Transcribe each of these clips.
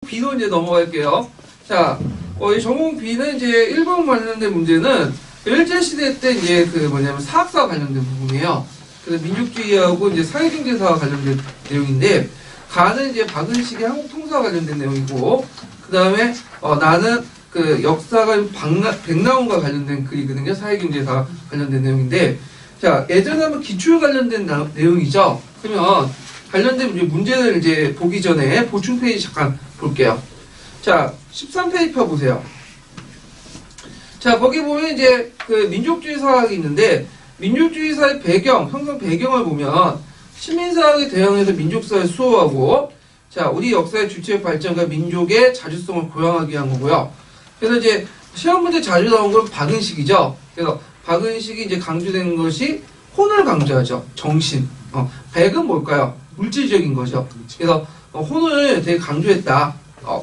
B로 이제 넘어갈게요. 자, 이 전공 B는 이제 1번 관련된 문제는 일제시대 때 이제 사학사와 관련된 부분이에요. 그래서 민족주의하고 이제 사회경제사와 관련된 내용인데, 가는 이제 박은식의 한국통사와 관련된 내용이고, 그 다음에, 나는 역사가 백나온과 관련된 글이거든요. 사회경제사 관련된 내용인데, 자, 예전에 한번 기출 관련된 내용이죠. 그러면 관련된 문제를 이제 보기 전에 보충 페이지 잠깐 볼게요. 자, 13페이지 펴보세요. 자, 거기 보면 이제 민족주의 사학이 있는데, 민족주의사의 배경, 형성 배경을 보면 시민사학에 대항해서 민족사를 수호하고, 자, 우리 역사의 주체의 발전과 민족의 자주성을 보양하기 위한 거고요. 그래서 이제 시험 문제 자주 나온 건 박은식이죠. 그래서 박은식이 이제 강조된 것이 혼을 강조하죠. 정신. 백은 뭘까요? 물질적인 거죠. 그래서 혼을 되게 강조했다.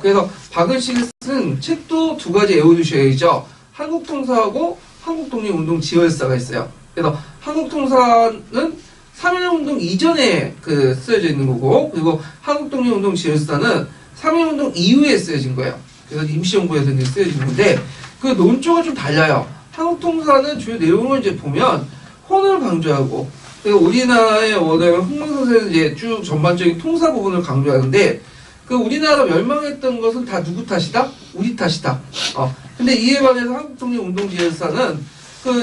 그래서 박은식이 쓴 책도 두 가지 외워두셔야죠. 한국통사하고 한국독립운동 지열사가 있어요. 그래서 한국통사는 3.1운동 이전에 쓰여져 있는 거고, 그리고 한국독립운동 지열사는 3.1운동 이후에 쓰여진 거예요. 그래서 임시정부에서 이제 쓰여진 건데, 그 논조가 좀 달라요. 한국통사는 주요 내용을 이제 보면 혼을 강조하고, 그리고 우리나라의 워낙 흥망성쇠는 이제 쭉 전반적인 통사 부분을 강조하는데, 우리나라가 멸망했던 것은 다 누구 탓이다? 우리 탓이다. 근데 이에 반해서 한국독립운동지열사는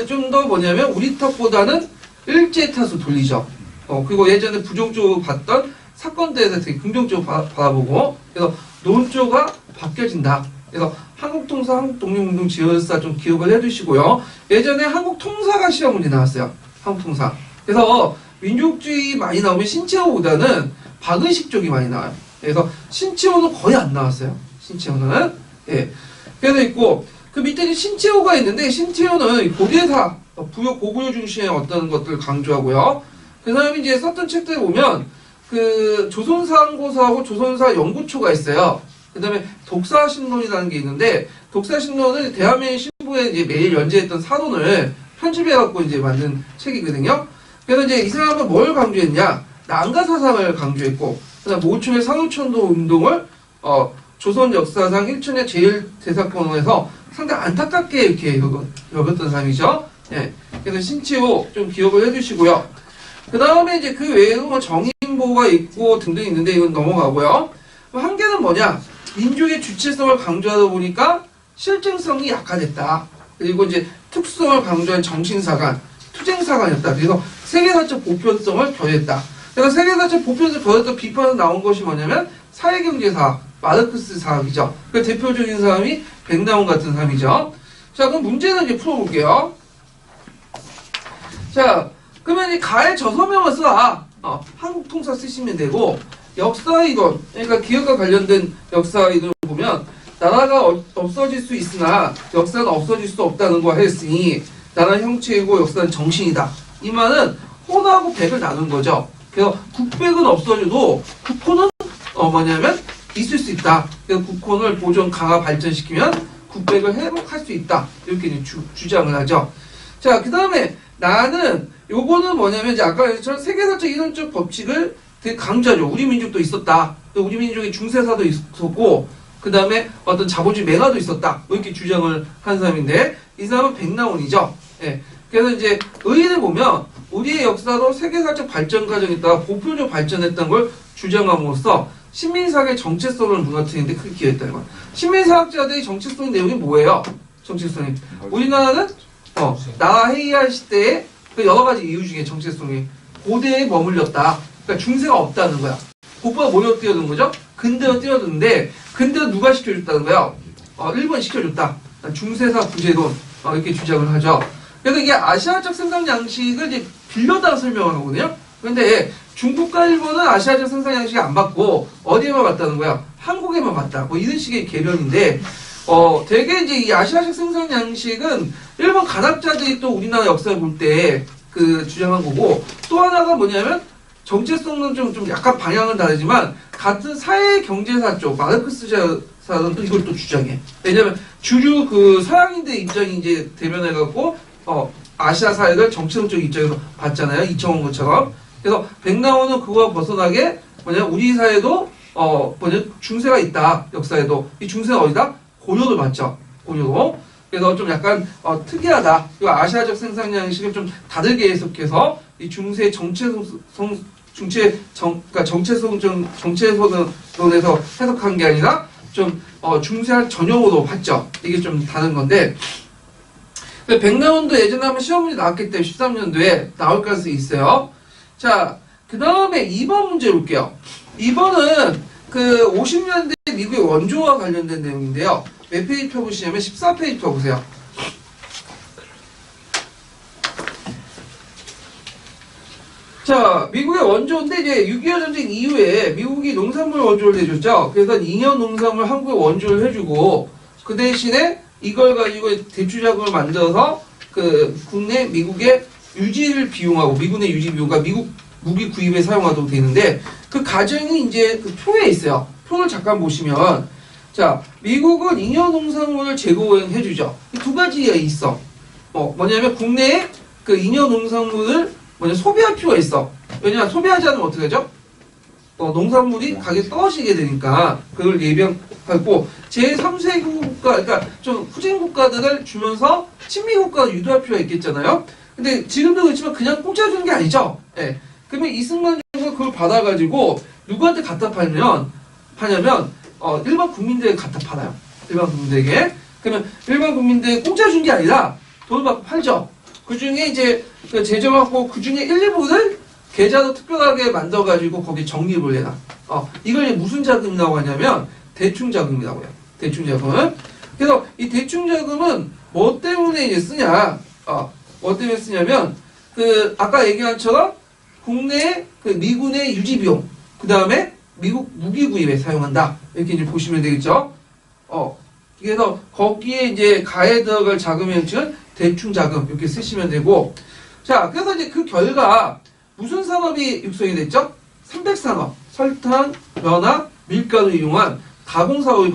좀 더 뭐냐면 우리 탓보다는 일제 탓을 돌리죠. 그리고 예전에 부정적으로 봤던 사건들에 되게 긍정적으로 바라보고, 그래서 논조가 바뀌어진다. 그래서 한국통사, 한국독립운동지열사 좀 기억을 해두시고요. 예전에 한국통사가 시험 문제 나왔어요. 한국통사. 그래서 민족주의 많이 나오면 신채호보다는 박은식 쪽이 많이 나와요. 그래서 신채호는 거의 안 나왔어요. 신채호는. 예. 그래서 있고, 그 밑에 신채호가 있는데, 신채호는 고대사, 부여, 고구려 중심의 어떤 것들을 강조하고요. 그 다음에 이제 썼던 책들을 보면, 조선사항고사하고 조선사 연구초가 있어요. 그 다음에 독사신론이라는 게 있는데, 독사신론은 대한민국 신부에 이제 매일 연재했던 사론을 편집해갖고 이제 만든 책이거든요. 그래서 이제 이 사람은 뭘 강조했냐? 난가사상을 강조했고, 그다음 모충의 상호천도 운동을 조선 역사상 1천의 제일 대사건에서 상당히 안타깝게 이렇게 여겼던 사람이죠. 예. 그래서 신채호 좀 기억을 해주시고요. 그 다음에 이제 그 외에도 뭐 정인보가 있고 등등 있는데 이건 넘어가고요. 한계는 뭐냐? 민족의 주체성을 강조하다 보니까 실증성이 약화됐다. 그리고 이제 특성을 강조한 정신사관, 투쟁사관이었다. 그래서 세계사적 보편성을 더했다. 그래서 세계사적 보편성을 더했던 비판에서 나온 것이 뭐냐면 사회경제사, 마르크스 사학이죠. 그 대표적인 사람이 백나온 같은 사람이죠. 자, 그럼 문제는 이제 풀어볼게요. 자, 그러면 이 가의 저서명을 써라. 한국통사 쓰시면 되고, 역사이론, 그러니까 기억과 관련된 역사이론을 보면 나라가 없어질 수 있으나 역사는 없어질 수 없다는 거 했으니 나라는 형체이고 역사는 정신이다. 이 말은 혼하고 백을 나눈 거죠. 그래서 국백은 없어져도 국호는 뭐냐면 있을 수 있다. 그래서 국호를 보존, 강화, 발전시키면 국백을 회복할 수 있다. 이렇게 이제 주장을 하죠. 자, 그 다음에 나는 요거는 뭐냐면 이제 아까 얘기처럼 세계사적 이론적 법칙을 되게 강조하죠. 우리 민족도 있었다. 또 우리 민족의 중세사도 있었고, 그 다음에 어떤 자본주의 맹아도 있었다. 이렇게 주장을 한 사람인데, 이 사람은 백나온이죠. 예. 그래서 이제 의인을 보면 우리의 역사도 세계사적 발전 과정에 있다가 보편적으로 발전했다는 걸 주장함으로써 신민사학의 정체성을 무너뜨리는데 크게 기여했다는 거예요. 신민사학자들의 정체성 내용이 뭐예요? 정체성이. 우리나라는 나라 해이할 시대에 여러 가지 이유 중에 정체성이 고대에 머물렸다. 그러니까 중세가 없다는 거야. 곧바로 뭐로 뛰어드는 거죠? 근대로 뛰어드는데 근대로 누가 시켜줬다는 거야? 일본이 시켜줬다. 중세사 구제론 이렇게 주장을 하죠. 그래서 이게 아시아적 생산 양식을 이제 빌려다가 설명하는 거거든요. 그런데 중국과 일본은 아시아적 생산 양식이 안 맞고 어디에만 맞다는 거야? 한국에만 맞다. 뭐 이런 식의 개변인데 되게 이제 이 아시아적 생산 양식은 일본 간학자들이 또 우리나라 역사를 볼 때 주장한 거고, 또 하나가 뭐냐면 정체성은 좀 약간 방향은 다르지만 같은 사회 경제사 쪽 마르크스사는 또 이걸 또 주장해. 왜냐면 주류 서양인들 입장이 이제 대변해갖고 아시아 사회를 정체성적 입장에서 봤잖아요. 이청원 것처럼. 그래서 백나온은 그거와 벗어나게 뭐냐 우리 사회도 중세가 있다. 역사에도. 이 중세는 어디다? 고려도 맞죠. 고려도. 그래서 좀 약간 특이하다. 이 아시아적 생산 양식을 좀 다르게 해석해서 이 중세 그러니까 정체성론에서 해석한 게 아니라 좀 중세한 전형으로 봤죠. 이게 좀 다른 건데 백라운드 예전에 한번 시험 문제 나왔기 때문에 13년도에 나올 가능성이 있어요. 자, 그 다음에 2번 문제 볼게요. 2번은 그 50년대 미국의 원조와 관련된 내용인데요. 몇 페이지 펴보시냐면 14페이지 펴보세요. 자, 미국의 원조인데 이제 6.25 전쟁 이후에 미국이 농산물 원조를 해줬죠. 그래서 잉여 농산물 한국에 원조를 해주고 그 대신에 이걸 가지고 대추자금을 만들어서 그 국내 미국의 유지를 비용하고 미군의 유지 비용과 미국 무기 구입에 사용하도록 되는데 그 과정이 이제 그 표에 있어요. 표를 잠깐 보시면 자, 미국은 잉여 농산물을 제공해주죠. 두 가지가 있어. 뭐냐면 국내에 그 잉여 농산물을 소비할 필요가 있어. 왜냐면 소비하지 않으면 어떻게 하죠? 농산물이 가격이 떨어지게 되니까 그걸 예방하고 제3세계 국가, 그러니까 좀 후진 국가들을 주면서 친미 국가를 유도할 필요가 있겠잖아요. 근데 지금도 그렇지만 그냥 공짜 주는 게 아니죠. 예. 그러면 이승만 정부가 그걸 받아가지고 누구한테 갖다 파냐면 일반 국민들에게 갖다 팔아요. 일반 국민들에게. 그러면 일반 국민들에게 공짜 준 게 아니라 돈을 받고 팔죠. 그 중에 이제 제정하고 그 중에 일부를 계좌도 특별하게 만들어가지고 거기 적립을 해놔. 이걸 무슨 자금이라고 하냐면 대충자금이라고 해요. 대충자금은. 그래서 이 대충자금은 뭐 때문에 이제 쓰냐? 뭐 때문에 쓰냐면 그 아까 얘기한 것처럼 국내 그 미군의 유지 비용, 그 다음에 미국 무기 구입에 사용한다. 이렇게 이제 보시면 되겠죠. 그래서 거기에 이제 가에 들어갈 자금의 형식은 대충자금 이렇게 쓰시면 되고, 자, 그래서 이제 그 결과 무슨 산업이 육성이 됐죠? 300산업, 설탕, 면화, 밀가루 이용한 가공사업이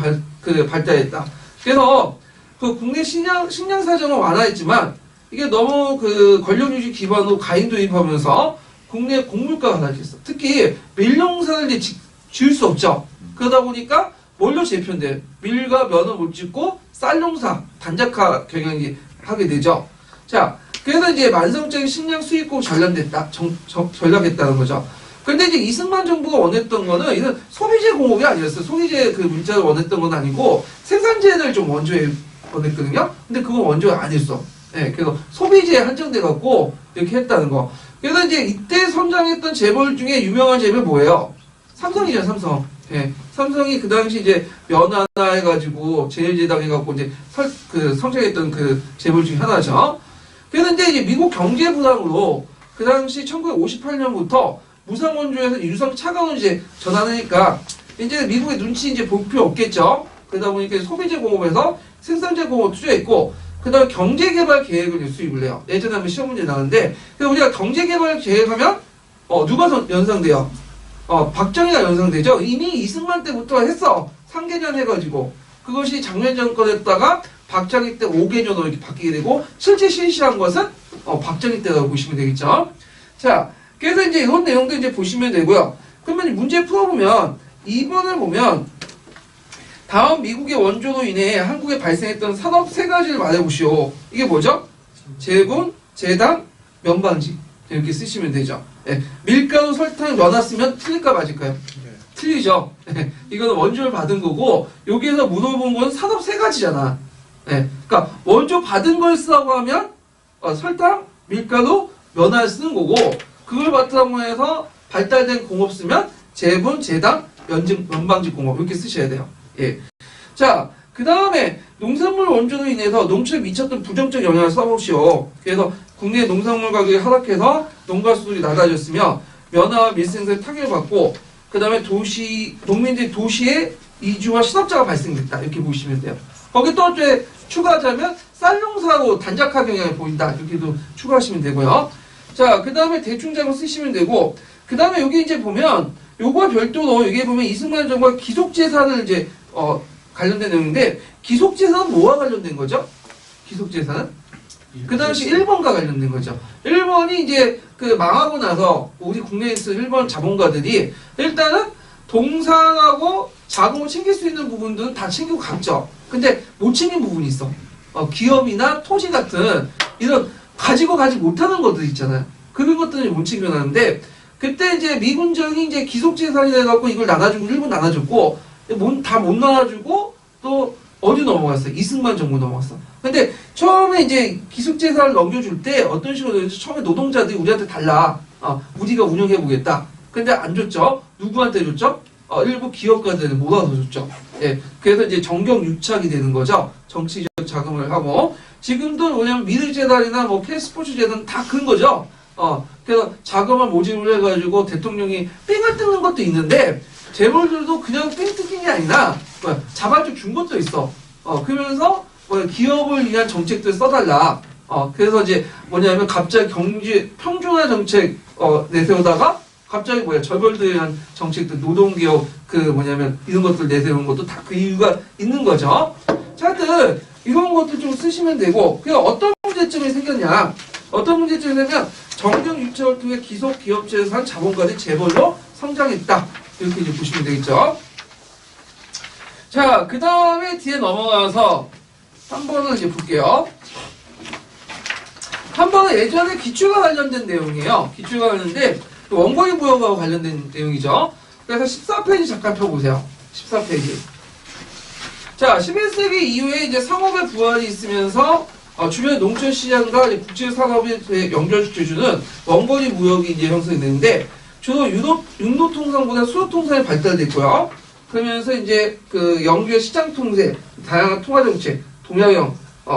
발달했다. 그래서 그 국내 식량 사정은 완화했지만 이게 너무 그 권력 유지 기반으로 가인 도입하면서 국내 곡물가가 낮아졌어. 특히 밀농사를 이제 지을 수 없죠. 그러다 보니까 뭘로 재편돼? 밀과 면을 못 짓고 쌀농사, 단작화 경영이 하게 되죠. 자, 그래서 이제 만성적인 식량 수입국 전락했다는 거죠. 근데 이제 이승만 정부가 원했던 거는 이건 소비재 공업이 아니었어요. 소비재 그 문자를 원했던 건 아니고 생산재를 좀 원조에 원했거든요. 근데 그건 원조가 아니었어. 네, 그래서 소비재에 한정돼 갖고 이렇게 했다는 거. 그래서 이제 이때 선정했던 재벌 중에 유명한 재벌 뭐예요? 삼성이죠, 삼성. 예, 삼성이 그 당시 이제 면하나 해가지고 제일제당 해갖고 이제 성장했던 그 재벌 중에 하나죠. 그래서 이제 미국 경제 부담으로 그 당시 1958년부터 무상원조에서 유상 차관을 이제 전환하니까 이제 미국의 눈치 이제 볼 필요 없겠죠. 그러다 보니까 소비재 공업에서 생산재 공업 투자했고, 그 다음에 경제개발 계획을 수립을 해요. 예전에 한번 시험 문제 나왔는데, 그래서 우리가 경제개발 계획하면 누가 연상돼요? 박정희가 연상되죠. 이미 이승만 때부터 했어. 3개년 해가지고. 그것이 작년 정권했다가 박정희 때 5개년으로 이렇게 바뀌게 되고, 실제 실시한 것은 박정희 때라고 보시면 되겠죠. 자, 그래서 이제 이런 내용도 이제 보시면 되고요. 그러면 문제 풀어보면 2번을 보면 다음 미국의 원조로 인해 한국에 발생했던 산업 3가지를 말해보시오. 이게 뭐죠? 제분, 제당, 면방지. 이렇게 쓰시면 되죠. 네. 밀가루, 설탕, 면화 쓰면 틀릴까 맞을까요? 네. 틀리죠. 네. 이거는 원조를 받은 거고, 여기에서 물어본 건 산업 3가지잖아. 네. 그러니까 원조 받은 걸 쓰라고 하면 설탕, 밀가루, 면화를 쓰는 거고, 그걸 바탕으로 해서 발달된 공업 쓰면 제분, 제당, 면방지 공업 이렇게 쓰셔야 돼요. 예. 자, 그 다음에 농산물 원조로 인해서 농촌에 미쳤던 부정적 영향을 써보시오. 그래서 국내 농산물 가격이 하락해서 농가 수준이 낮아졌으며 면화와 밀생산에 타격을 받고, 그 다음에 농민들이 도시에 이주와 실업자가 발생됐다. 이렇게 보시면 돼요. 거기 또 추가하자면 쌀농사로 단작화 경향을 보인다. 이렇게도 추가하시면 되고요. 자, 그 다음에 대충자금 쓰시면 되고, 그 다음에 여기 이제 보면 요거와 별도로 여기 보면 이승만 정부가 기속재산을 이제 관련된 내용인데, 기속재산은 뭐와 관련된 거죠? 기속재산은? 그 당시 일본과 관련된 거죠. 일본이 이제 그 망하고 나서 우리 국내에서 일본 자본가들이 일단은 동상하고 자금을 챙길 수 있는 부분들은 다 챙기고 갔죠. 근데 못 챙긴 부분이 있어. 기업이나 토지 같은 이런 가지고 가지 못하는 것들 있잖아요. 그런 것들은 못 챙겨놨는데 그때 이제 미군정이 이제 기속재산이 돼갖고 이걸 나눠주고 일부 나눠줬고 다 못 나눠주고 또 어디 넘어갔어? 이승만 정부 넘어갔어. 근데 처음에 이제 기속재산을 넘겨줄 때 어떤 식으로 처음에 노동자들이 우리한테 달라. 우리가 운영해보겠다. 근데 안 줬죠. 누구한테 줬죠? 일부 기업가들을 몰아서 줬죠. 예. 그래서 이제 정경유착이 되는 거죠. 정치적 자금을 하고. 지금도 뭐냐면 미르재단이나 뭐 K스포츠 재단 다 그런 거죠. 그래서 자금을 모집을 해가지고 대통령이 뺑을 뜯는 것도 있는데, 재벌들도 그냥 뺑 뜯긴 게 아니라, 자발적 준 것도 있어. 그러면서, 기업을 위한 정책들 써달라. 그래서 이제 뭐냐면 갑자기 경제 평준화 정책, 내세우다가, 갑자기 재벌들에 대한 정책들, 노동개혁, 이런 것들 내세우는 것도 다 그 이유가 있는 거죠. 자, 하여튼, 이런 것도 좀 쓰시면 되고, 그냥 어떤 문제점이 생겼냐. 어떤 문제점이 생기냐면, 정경유착을 통해 기속 기업체에서 한 자본가들이 재벌로 성장했다. 이렇게 이제 보시면 되겠죠. 자, 그 다음에 뒤에 넘어가서, 한 번을 이제 볼게요. 한 번은 예전에 기초가 관련된 내용이에요. 기초가 관련된, 원거리 무역하고 관련된 내용이죠. 그래서 14페이지 잠깐 펴보세요. 14페이지. 자, 11세기 이후에 이제 상업의 부활이 있으면서 주변 농촌 시장과 국제 산업을 연결시켜주는 원거리 무역이 이제 형성이 되는데 주로 육로 통상보다 수로 통상이 발달됐고요. 그러면서 이제 연계 시장 통제, 다양한 통화 정책, 동양형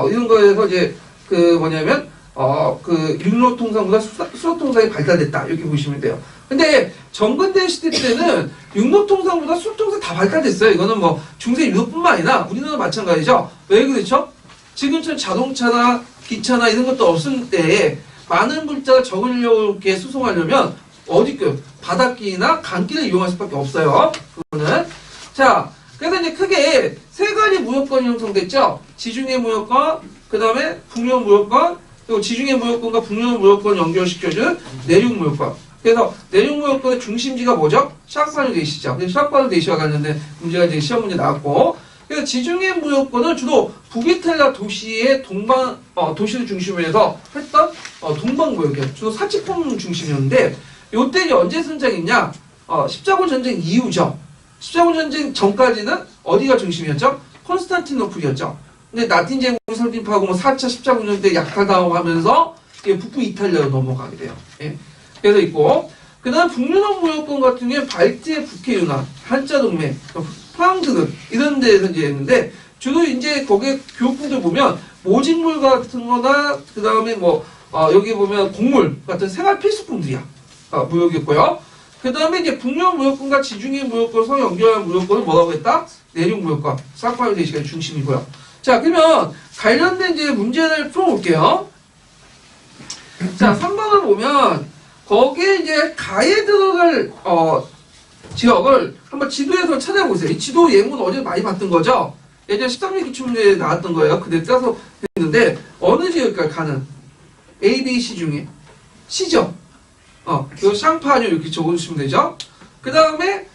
이런 거에서 이제 육로 통상보다 수로 통상이 발달됐다. 이렇게 보시면 돼요. 근데 정근대 시대 때는 육로 통상보다 수로 통상 다 발달됐어요. 이거는 뭐 중세 유럽뿐만 아니라 우리나라 마찬가지죠. 왜 그렇죠? 지금처럼 자동차나 기차나 이런 것도 없을 때 많은 물자가 적은 인력을 수송하려면 바닷길이나 강길을 이용할 수밖에 없어요. 그거는. 자, 그래서 이제 크게 세 가지 무역권이 형성됐죠. 지중해 무역권, 그 다음에 북녘 무역권, 그리고 지중해 무역권과 북녘 무역권 연결시켜준 내륙 무역권. 그래서 내륙 무역권의 중심지가 뭐죠? 샹파뉴 대시죠. 그래서 샹파뉴 대시와 관련된 문제가 이제 시험 문제 나왔고, 그래서 지중해 무역권은 주로 북이탈리아 도시의 도시를 중심으로 해서 했던 동방 무역이에요. 주로 사치품 중심이었는데, 요때 이제 언제 선장했냐? 십자군 전쟁 이후죠. 십자군 전쟁 전까지는 어디가 중심이었죠? 콘스탄티노플이었죠. 근데 라틴 제국을 설립하고 4차 십자군 전쟁 때 약탈당하고 하면서 북부 이탈리아로 넘어가게 돼요. 예. 그래서 있고, 그 다음 북유럽 무역권 같은 경우에 발트해 북해 유난, 한자 동맹, 프랑스 이런 데에서 이제 했는데, 주로 이제 거기에 교육분들 보면 모직물 같은 거나, 그 다음에 여기 보면 곡물 같은 생활 필수품들이야. 무역이었고요. 그 다음에 이제 북유럽 무역권과 지중해 무역권 성 연결한 무역권을 뭐라고 했다? 내륙 무역권, 쌍파뉴 대시가 중심이고요. 자, 그러면 관련된 이제 문제를 풀어볼게요. 자, 3번을 보면, 거기에 이제 가에 들어갈, 지역을 한번 지도에서 찾아보세요. 이 지도 예문 어제 많이 봤던 거죠? 예전 13일 기출문제에 나왔던 거예요. 그때 따서 했는데, 어느 지역일까요, 가는? A, B, C 중에. C죠? 요 샹파뉴 이렇게 적어주시면 되죠? 그 다음에,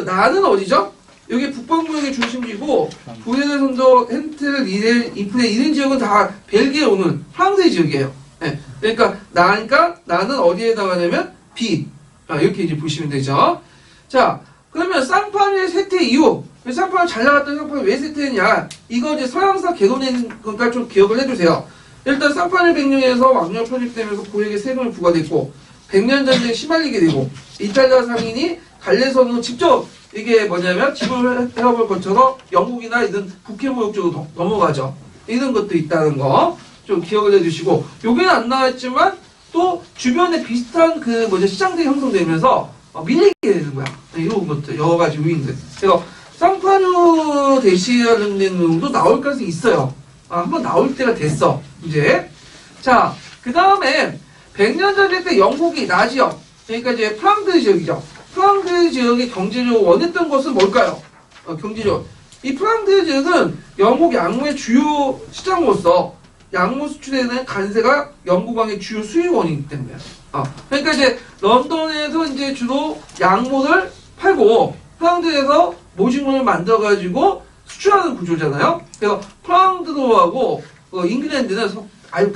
나는 어디죠? 여기 북방무역의 중심지고, 부에노 선도, 헨텔, 이프레, 이런 지역은 다 벨기에 오는 프랑스의 지역이에요. 네. 그러니까 나는 어디에 나가냐면 B. 이렇게 이제 보시면 되죠. 자, 그러면 쌍파뉴의 쇠퇴 이후, 쌍파뉴 잘 나갔던 쌍파뉴 왜 쇠퇴했냐? 이거 이제 서양사 개론인 것까지 좀 기억을 해주세요. 일단 쌍파뉴 백령에서 왕령 편입되면서 고액의 세금을 부과됐고, 백년 전쟁 시말리게 되고, 이탈리아 상인이 갈래선으로 직접 이게 지불 해협을 거쳐서 영국이나 이런 북해 무역 쪽으로 넘어가죠. 이런 것도 있다는 거 좀 기억을 해주시고, 여기는 안 나왔지만 또 주변에 비슷한 시장들이 형성되면서 밀리게 되는 거야. 이런 것들 여러 가지 요인들. 그래서 쌍파뉴 대시라는 내용도 나올 가능성이 있어요. 한번 나올 때가 됐어 이제. 자, 그 다음에 100년 전일 때 영국이 나지역, 그러니까 이제 프랑스 지역이죠. 프랑스 지역의 경제적으로 원했던 것은 뭘까요? 경제적. 이 프랑스 지역은 영국 양모의 주요 시장으로서 양모 수출에 대한 관세가 영국왕의 주요 수입원이기 때문에. 그러니까 이제 런던에서 이제 주로 양모를 팔고, 포항도에서 모직물을 만들어가지고 수출하는 구조잖아요. 그래서 포항도하고 잉글랜드는 아주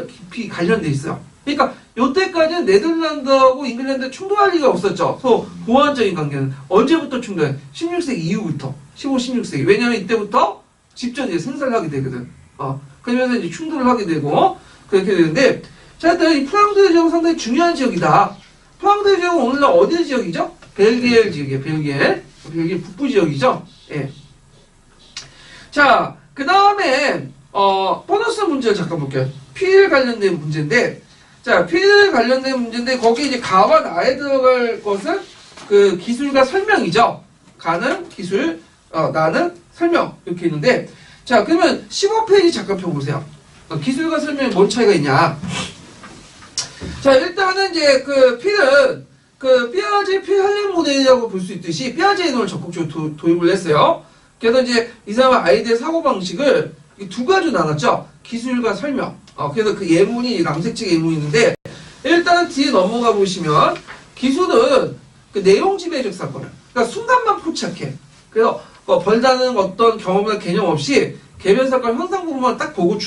깊이 관련돼 있어요. 그러니까 요때까지는 네덜란드하고 잉글랜드 충돌할 리가 없었죠. 보완적인 관계는 언제부터 충돌해? 16세기 이후부터 15, 16세기. 왜냐하면 이때부터 직접 이제 생산을 하게 되거든. 그러면서 이제 충돌을 하게 되고 그렇게 되는데, 자, 일단 이 포항도 지역은 상당히 중요한 지역이다. 포항도 지역은 오늘날 어디 지역이죠? 벨기에 지역이에요. 벨기에 북부 지역이죠. 예. 자, 그 다음에 보너스 문제를 잠깐 볼게요. 필 관련된 문제인데, 자, 필 관련된 문제인데 거기 이제 가와 나에 들어갈 것은 그 기술과 설명이죠. 가는 기술, 나는 설명 이렇게 있는데, 자, 그러면 15페이지 잠깐 펴보세요. 기술과 설명에 뭔 차이가 있냐? 자, 일단은 이제 그 필은 그 피아제 필할렘 모델이라고 볼 수 있듯이 피아제 이론을 적극적으로 도입을 했어요. 그래서 이제 이 사람은 아이들의 사고방식을 두 가지로 나눴죠. 기술과 설명. 그래서 그 예문이 남색책 예문이 있는데, 일단은 뒤에 넘어가 보시면 기술은 그 내용 지배적 사건. 그러니까 순간만 포착해. 그래서 별다른 어떤 경험이나 개념 없이 개별 사건 현상 부분만 딱 보고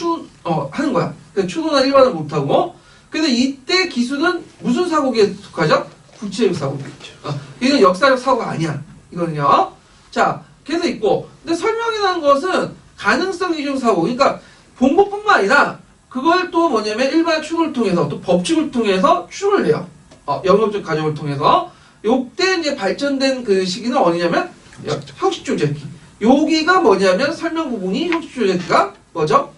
하는 거야. 그래서 추론이나 일반을 못하고. 그래서 이때 기술은 무슨 사고기에 속하죠? 구체적 사고겠죠. 이건 역사적 사고가 아니야. 이거는요. 자, 그래서 있고. 근데 설명이라는 것은 가능성 이중 사고. 그러니까 본 것뿐만 아니라 그걸 또 뭐냐면 일반 추론을 통해서 또 법칙을 통해서 추론을 해요. 영역적 가정을 통해서. 요때 이제 발전된 그 시기는 어디냐면 형식조작기. 여기가 뭐냐면 설명 부분이 형식조작기가 뭐죠?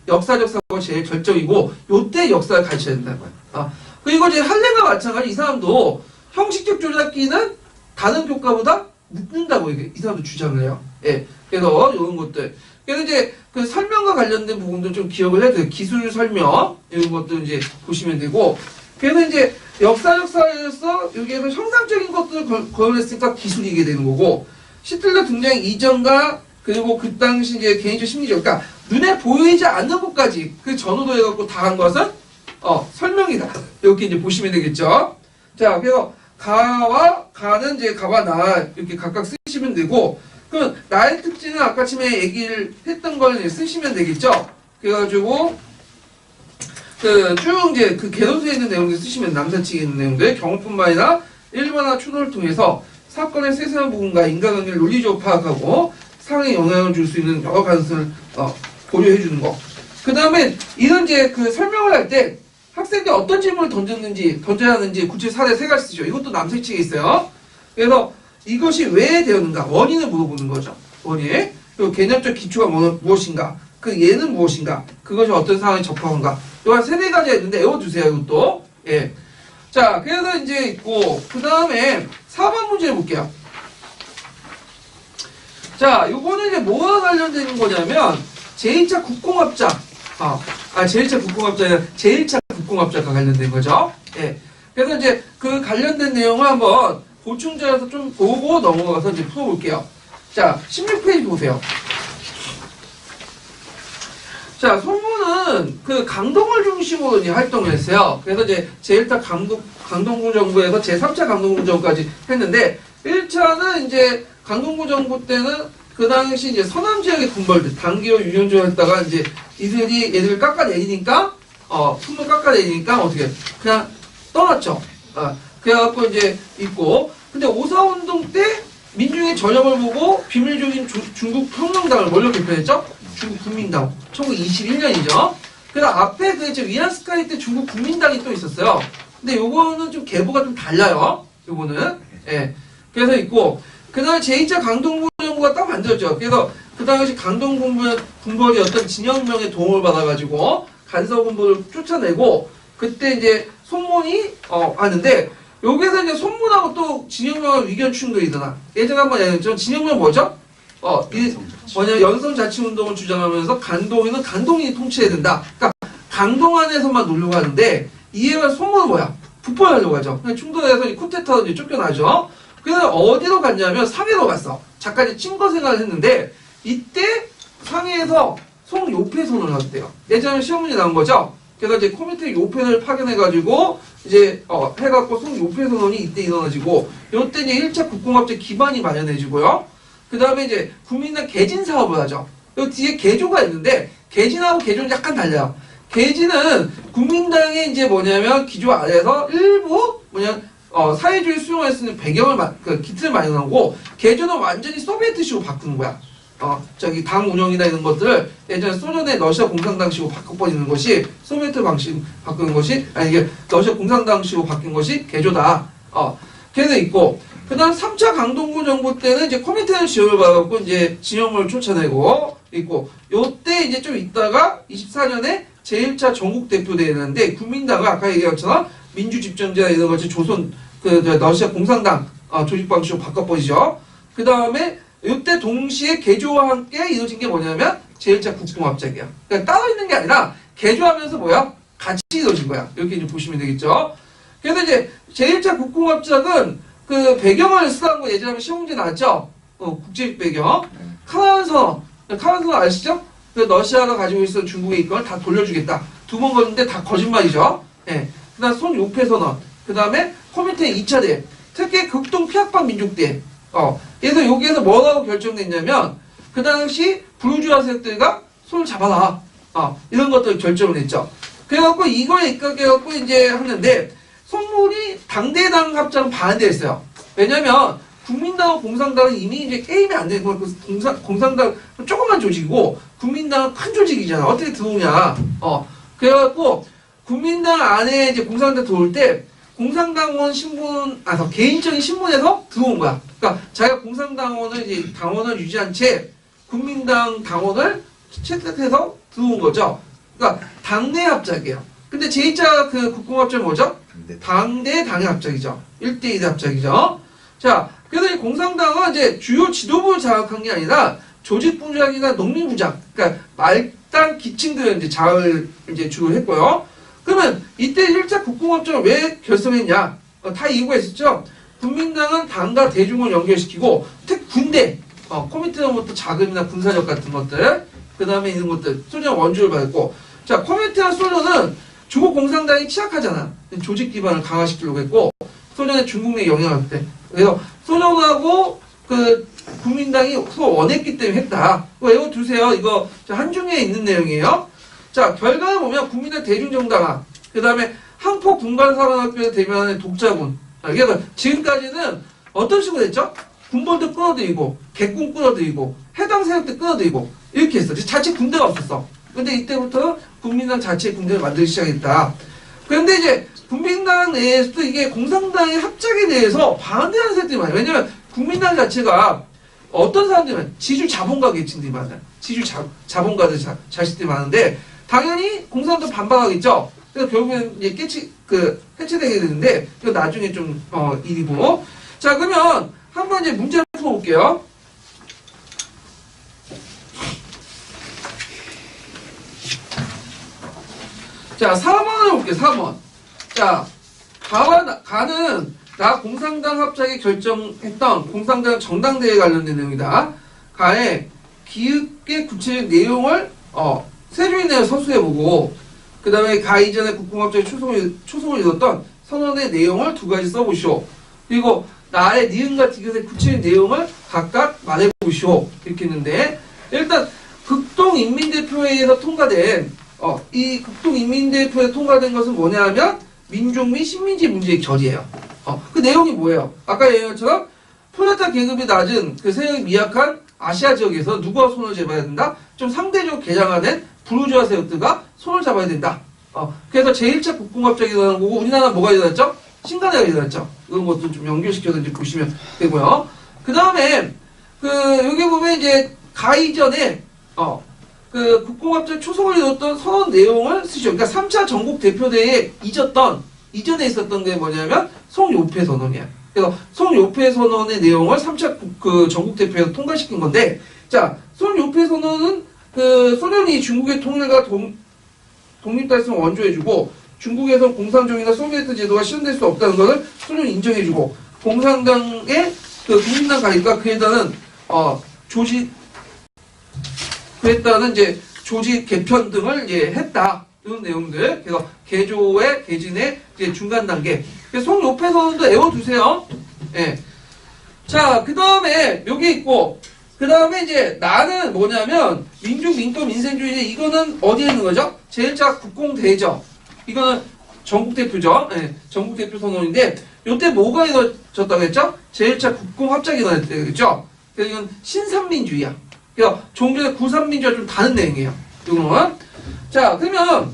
역사적 사고가 제일 결정이고 요때 역사를 가르쳐야 된다는 거야. 그리고 이제 할렘과 마찬가지 이 사람도 형식적 조작기는 다른 교과보다 늦는다고 이 사람도 주장을 해요. 예. 그래서 이런 것들. 그래서 이제 그 설명과 관련된 부분도 좀 기억을 해야 돼요. 기술 설명 이런 것도 이제 보시면 되고. 그래서 이제 역사적 사회에서 여기에서 형상적인 것들을 거론했으니까 기술이게 되는 거고, 시틀러 등장 이전과 그리고 그 당시 이제 개인적 심리적, 그러니까 눈에 보이지 않는 것까지 그 전후도 해갖고 다 한 것은 설명이다. 이렇게 이제 보시면 되겠죠. 자, 그래서 가는 이제 가와 나 이렇게 각각 쓰시면 되고, 그 나의 특징은 아까 처음에 얘기를 했던 걸 이제 쓰시면 되겠죠. 그래가지고 쭉 이제 그 개론서에 있는 내용들 쓰시면 남사측에 있는 내용들 경험뿐만 아니라 일반화 추론을 통해서 사건의 세세한 부분과 인간관계를 논리적으로 파악하고 상황에 영향을 줄 수 있는 여러 가능성을 고려해 주는 거. 그 다음에 이런 이제 그 설명을 할 때 학생들이 어떤 질문을 던져야 하는지 구체 사례 3가지 쓰죠. 이것도 남색책에 있어요. 그래서 이것이 왜 되었는가? 원인을 물어보는 거죠. 원인. 그리고 개념적 기초가 무엇인가? 그 예는 무엇인가? 그것이 어떤 상황에 접하는가? 이거 3-4가지가 있는데 외워두세요. 이것도. 예. 자, 그래서 이제 있고, 그 다음에 4번 문제 볼게요. 자, 요거는 이제 뭐와 관련되는 거냐면, 제1차 국공합작. 제1차 국공합작이 아니라 제1차 국공합작과 관련된 거죠. 예. 그래서 이제 그 관련된 내용을 한번 보충자에서 좀 보고 넘어가서 이제 풀어볼게요. 자, 16페이지 보세요. 자, 송문은 그 강동을 중심으로 이제 활동을 했어요. 그래서 이제 제1차 강동구 정부에서 제3차 강동구 정부까지 했는데, 1차는 이제 강동구 정부 때는 그 당시 이제 서남 지역의 군벌들, 단기로 유연조를 했다가 이제 얘들을 깎아내리니까, 품을 깎아내리니까 어떻게, 그냥 떠났죠. 그래갖고 이제 있고, 근데 오사운동 때 민중의 전형을 보고 비밀적인 중국 혁명당을 뭘로 개편했죠? 중국 국민당. 1921년이죠. 그래서 앞에 그 위안스카이 때 중국 국민당이 또 있었어요. 근데 요거는 좀 계보가 좀 달라요. 요거는. 예. 그래서 있고, 그 다음에 제2차 강동구 정부가 딱 만들었죠. 그래서 그 당시 강동군벌이 어떤 진영명의 도움을 받아가지고 간서군벌을 쫓아내고, 그때 이제 손문이 하는데, 여기서 이제 손문하고 또 진영명의 위견 충돌이 일어나. 예전에 한번 얘기했죠. 진영명 뭐죠? 연성자치운동을 주장하면서 간동이는 간동인이 통치해야 된다. 그러니까 강동 안에서만 놀려고 하는데, 이해와 손문은 뭐야? 북벌하려고 하죠. 그냥 충돌해서 쿠데타로 이제 쫓겨나죠. 그래서 어디로 갔냐면 상해로 갔어. 잠깐 친거 생활을 했는데, 이때 상해에서 송요패손을 하셨대요. 예전에 시험문이 나온 거죠. 그래서 이제 코미테 요편을 파견해가지고 이제 해갖고 송요편선언이 이때 일어나지고 요때 이제 1차 국공합작 기반이 마련해지고요. 그 다음에 이제 국민당 개진 사업을 하죠. 요 뒤에 개조가 있는데 개진하고 개조는 약간 달라요. 개진은 국민당의 이제 뭐냐면 기조 아래에서 일부 사회주의 수용할 수 있는 배경을 기틀을 마련하고 개조는 완전히 소비에트식으로 바꾸는 거야. 당 운영이나 이런 것들을 예전에 소련의 러시아 공산당식으로 바꿔버리는 것이 소비에트 방식 바꾸는 것이 이게 러시아 공산당식으로 바뀐 것이 개조다. 걔도 있고 그 다음 3차 강동구 정부 때는 이제 코미테를 지원을 받아갖고 이제 진영을 쫓아내고 있고 요때 이제 좀 있다가 24년에 제1차 전국대표대회였는데 국민당은 아까 얘기한 것처럼 민주집정제나 이런 것이 조선 러시아 공산당 조직 방식으로 바꿔버리죠. 그 다음에 이때 동시에 개조와 함께 이루어진 게 뭐냐면 제1차 국공합작이야. 그러니까 따로 있는 게 아니라 개조하면서 같이 이루어진 거야. 이렇게 이제 보시면 되겠죠. 그래서 이제 제1차 국공합작은 그 배경을 쓰라는 거 예전에 시험 문제 나왔죠. 국제적 배경. 카나안 선언. 카나안 선언 아시죠? 그 러시아가 가지고 있었던 중국의 이권을 다 돌려주겠다. 2번 걸렸는데 다 거짓말이죠. 예. 그 다음 송요페 선언. 그 다음에 코미테 2차 대회. 특히 극동 피악방 민족대회. 그래서 여기에서 뭐라고 결정됐냐면 그 당시 부르주아 세력들과 손을 잡아라. 이런 것들을 결정을 했죠. 그래갖고 이거에 입각해갖고 이제 하는데 송문이 당대당 합작은 반대했어요. 왜냐면 국민당과 공산당은 이미 이제 게임이 안 되는 거고 공산당 조그만 조직이고 국민당은 큰 조직이잖아. 어떻게 들어오냐. 그래갖고 국민당 안에 이제 공산당 들어올 때 공산당원 신분, 개인적인 신분에서 들어온 거야. 그러니까 자기가 공산당원을 이제 당원을 유지한 채 국민당 당원을 채택해서 들어온 거죠. 그러니까 당내 합작이에요. 근데 제2차 그 국공합작은 뭐죠? 당대 당의 합작이죠. 1대1의 합작이죠. 자, 그래서 이 공산당은 이제 주요 지도부를 장악한 게 아니라 조직부장이나 농민부장, 그러니까 말단 기층들을 이제 장을 이제 주로 했고요. 그러면 이때 1차 국공합작을 왜 결성했냐? 다 이유가 있었죠. 국민당은 당과 대중을 연결시키고 특히 군대, 코미테로부터 자금이나 군사력 같은 것들, 그 다음에 이런 것들 소련 원주를 받았고, 자 코미테와 소련은 중국 공산당이 취약하잖아. 조직 기반을 강화시키려고 했고 소련의 중국 내 영향을 때 그래서 소련하고 그 국민당이 서로 원했기 때문에 했다. 외워두세요. 이거 한중에 있는 내용이에요. 자 결과를 보면 국민의 대중정당화, 그 다음에 항포 군관사관학교에서 대변하는 독자군. 그래서 지금까지는 어떤 식으로 했죠? 군벌도 끌어들이고 개군 끌어들이고 해당 세력도 끌어들이고 이렇게 했어. 자체 군대가 없었어. 근데 이때부터 국민당 자체 군대를 만들기 시작했다. 그런데 이제 국민당 내에서도 이게 공산당의 합작에 대해서 반대하는 세력들이 많아요. 왜냐면 국민당 자체가 어떤 사람들은 지주 자본가 계층들이 많아요. 지주 자본가들 자식들이 많은데 당연히 공산당 반발하겠죠. 그래서 결국엔 이제 해체되게 되는데 이거 나중에 좀 일이고. 자 그러면 한번 이제 문제를 풀어볼게요. 자 4번을 볼게요. 4번. 자 가는 나 공산당 합작에 결정했던 공산당 정당대회에 관련된 내용이다. 가에 기획의 구체적 내용을 세조인 내용 서술해보고 그 다음에 가 이전에 국공합작의 초성을 이뤘던 선언의 내용을 2가지 써보시오. 그리고 나의 니은과 디귿의 구체적 내용을 각각 말해보시오. 이렇게 했는데 일단 극동인민대표회의에서 통과된 이 극동인민대표에 통과된 것은 뭐냐 하면 민족 및 식민지 문제의 결의예요. 그 내용이 뭐예요? 아까 얘기한 것처럼 프롤레타 계급이 낮은 그 세력이 미약한 아시아 지역에서 누구와 손을 잡아야 된다? 좀 상대적으로 개량화된 부르주아 세력들과 손을 잡아야 된다. 그래서 제1차 국공합작이 일어난 거고 우리나라 뭐가 일어났죠? 신간회가 일어났죠. 이런 것도 좀 연결시켜서 이제 보시면 되고요. 그 다음에 여기 보면 이제 가 이전에 그 국공합작 초성을 이뤘던 선언 내용을 쓰죠. 그러니까 3차 전국 대표대회에 이전에 있었던 게 뭐냐면 송요페 선언이야. 그래서 송요페 선언의 내용을 3차 그 전국 대표에서 통과시킨 건데, 자 송요페 선언은 그 소련이 중국의 통일과 독립 달성을 원조해주고 중국에서 공산주의나 소비에트 제도가 실현될 수 없다는 것을 소련이 인정해주고 공산당의 그 국민당 가입과 그에 따른 그에 따른 이제 조직 개편 등을 했다. 이런 내용들. 그래서 개조의, 개진의 이제 중간 단계. 그래서 속 옆에 선언도 외워두세요. 예. 자, 그 다음에 여기 있고, 그 다음에 이제 나는 뭐냐면 민중, 민권, 민생주의 이거는 어디에 있는 거죠? 제1차 국공대죠. 이거는 전국 대표죠. 예, 전국 대표 선언인데 요때 뭐가 이루어졌다고 했죠? 제1차 국공합작이 이루어졌죠. 그래서 이건 신삼민주의야. 그래서 종전의 구삼민주의와 좀 다른 내용이에요. 이거는. 자, 그러면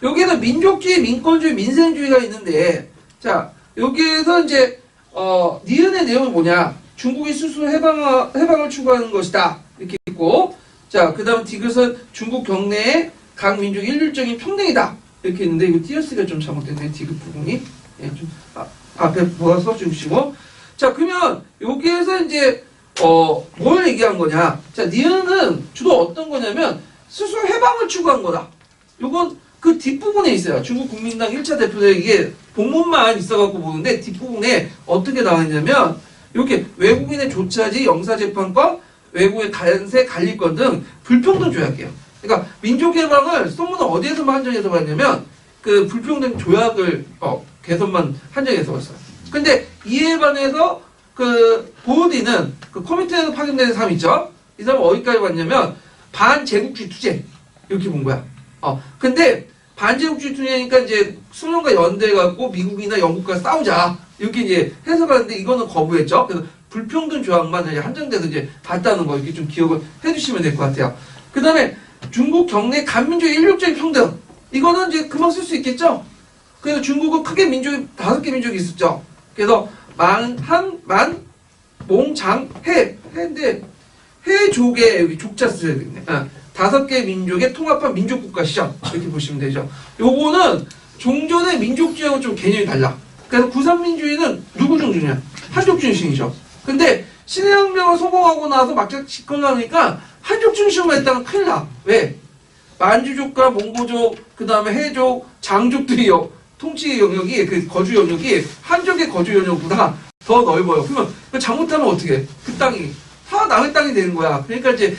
여기에서 민족주의, 민권주의, 민생주의가 있는데 자, 여기에서 이제 니은의 내용이 뭐냐? 중국이 스스로 해방을 추구하는 것이다. 이렇게 있고, 자, 그 다음 디귿은 중국 경내의 각 민족의 일률적인 평등이다. 이렇게 있는데, 이거 띄어쓰기가 좀 잘못됐네, 디귿 부분이. 예, 좀, 앞에 뭐가 써주시고. 자, 그러면, 여기에서 이제, 뭘 얘기한 거냐. 자, 니은은 주로 어떤 거냐면, 스스로 해방을 추구한 거다. 요건 그 뒷부분에 있어요. 중국 국민당 1차 대표들 이게 본문만 있어갖고 보는데, 뒷부분에 어떻게 나와 있냐면, 이렇게 외국인의 조차지, 영사재판권, 외국의 관세, 관리권 등 불평등 조약이에요. 그러니까 민족해방을 소문은 어디에서만 한정해서 봤냐면 그 불평등 조약을 개선만 한정해서 봤어요. 근데 이에 반해서 그 보디는 그 커미티에서 파견된 사람 있죠? 이 사람은 어디까지 봤냐면 반제국주의 투쟁 이렇게 본 거야. 근데 반제국주의 투쟁이니까 이제 수령과 연대해갖고 미국이나 영국과 싸우자. 이렇게 이제 해석하는데 이거는 거부했죠. 그래서 불평등 조항만 이제 한정돼서 이제 봤다는 거 이렇게 좀 기억을 해주시면 될 것 같아요. 그 다음에 중국 경내 간민족의 일률적인 평등. 이거는 이제 금방 쓸 수 있겠죠. 그래서 중국은 크게 민족이 5개 민족이 있었죠. 그래서 만, 몽, 장, 해인데 해족에 여기 족자 써야 되겠네. 5개 민족의 통합한 민족국가 시장 이렇게 보시면 되죠. 요거는 종전의 민족주의하고 좀 개념이 달라. 그래서 구삼민주의는 누구 중심이냐? 한족 중심이죠. 근데 신해혁명을 성공하고 나서 막상 집권하니까 한족 중심으로 했다면 큰일 나. 왜? 만주족과 몽고족, 그 다음에 해족, 장족들이 통치 영역이, 그 거주 영역이 한족의 거주 영역보다 더 넓어요. 그러면 잘못하면 어떻게 해? 그 땅이 다 남의 땅이 되는 거야. 그러니까 이제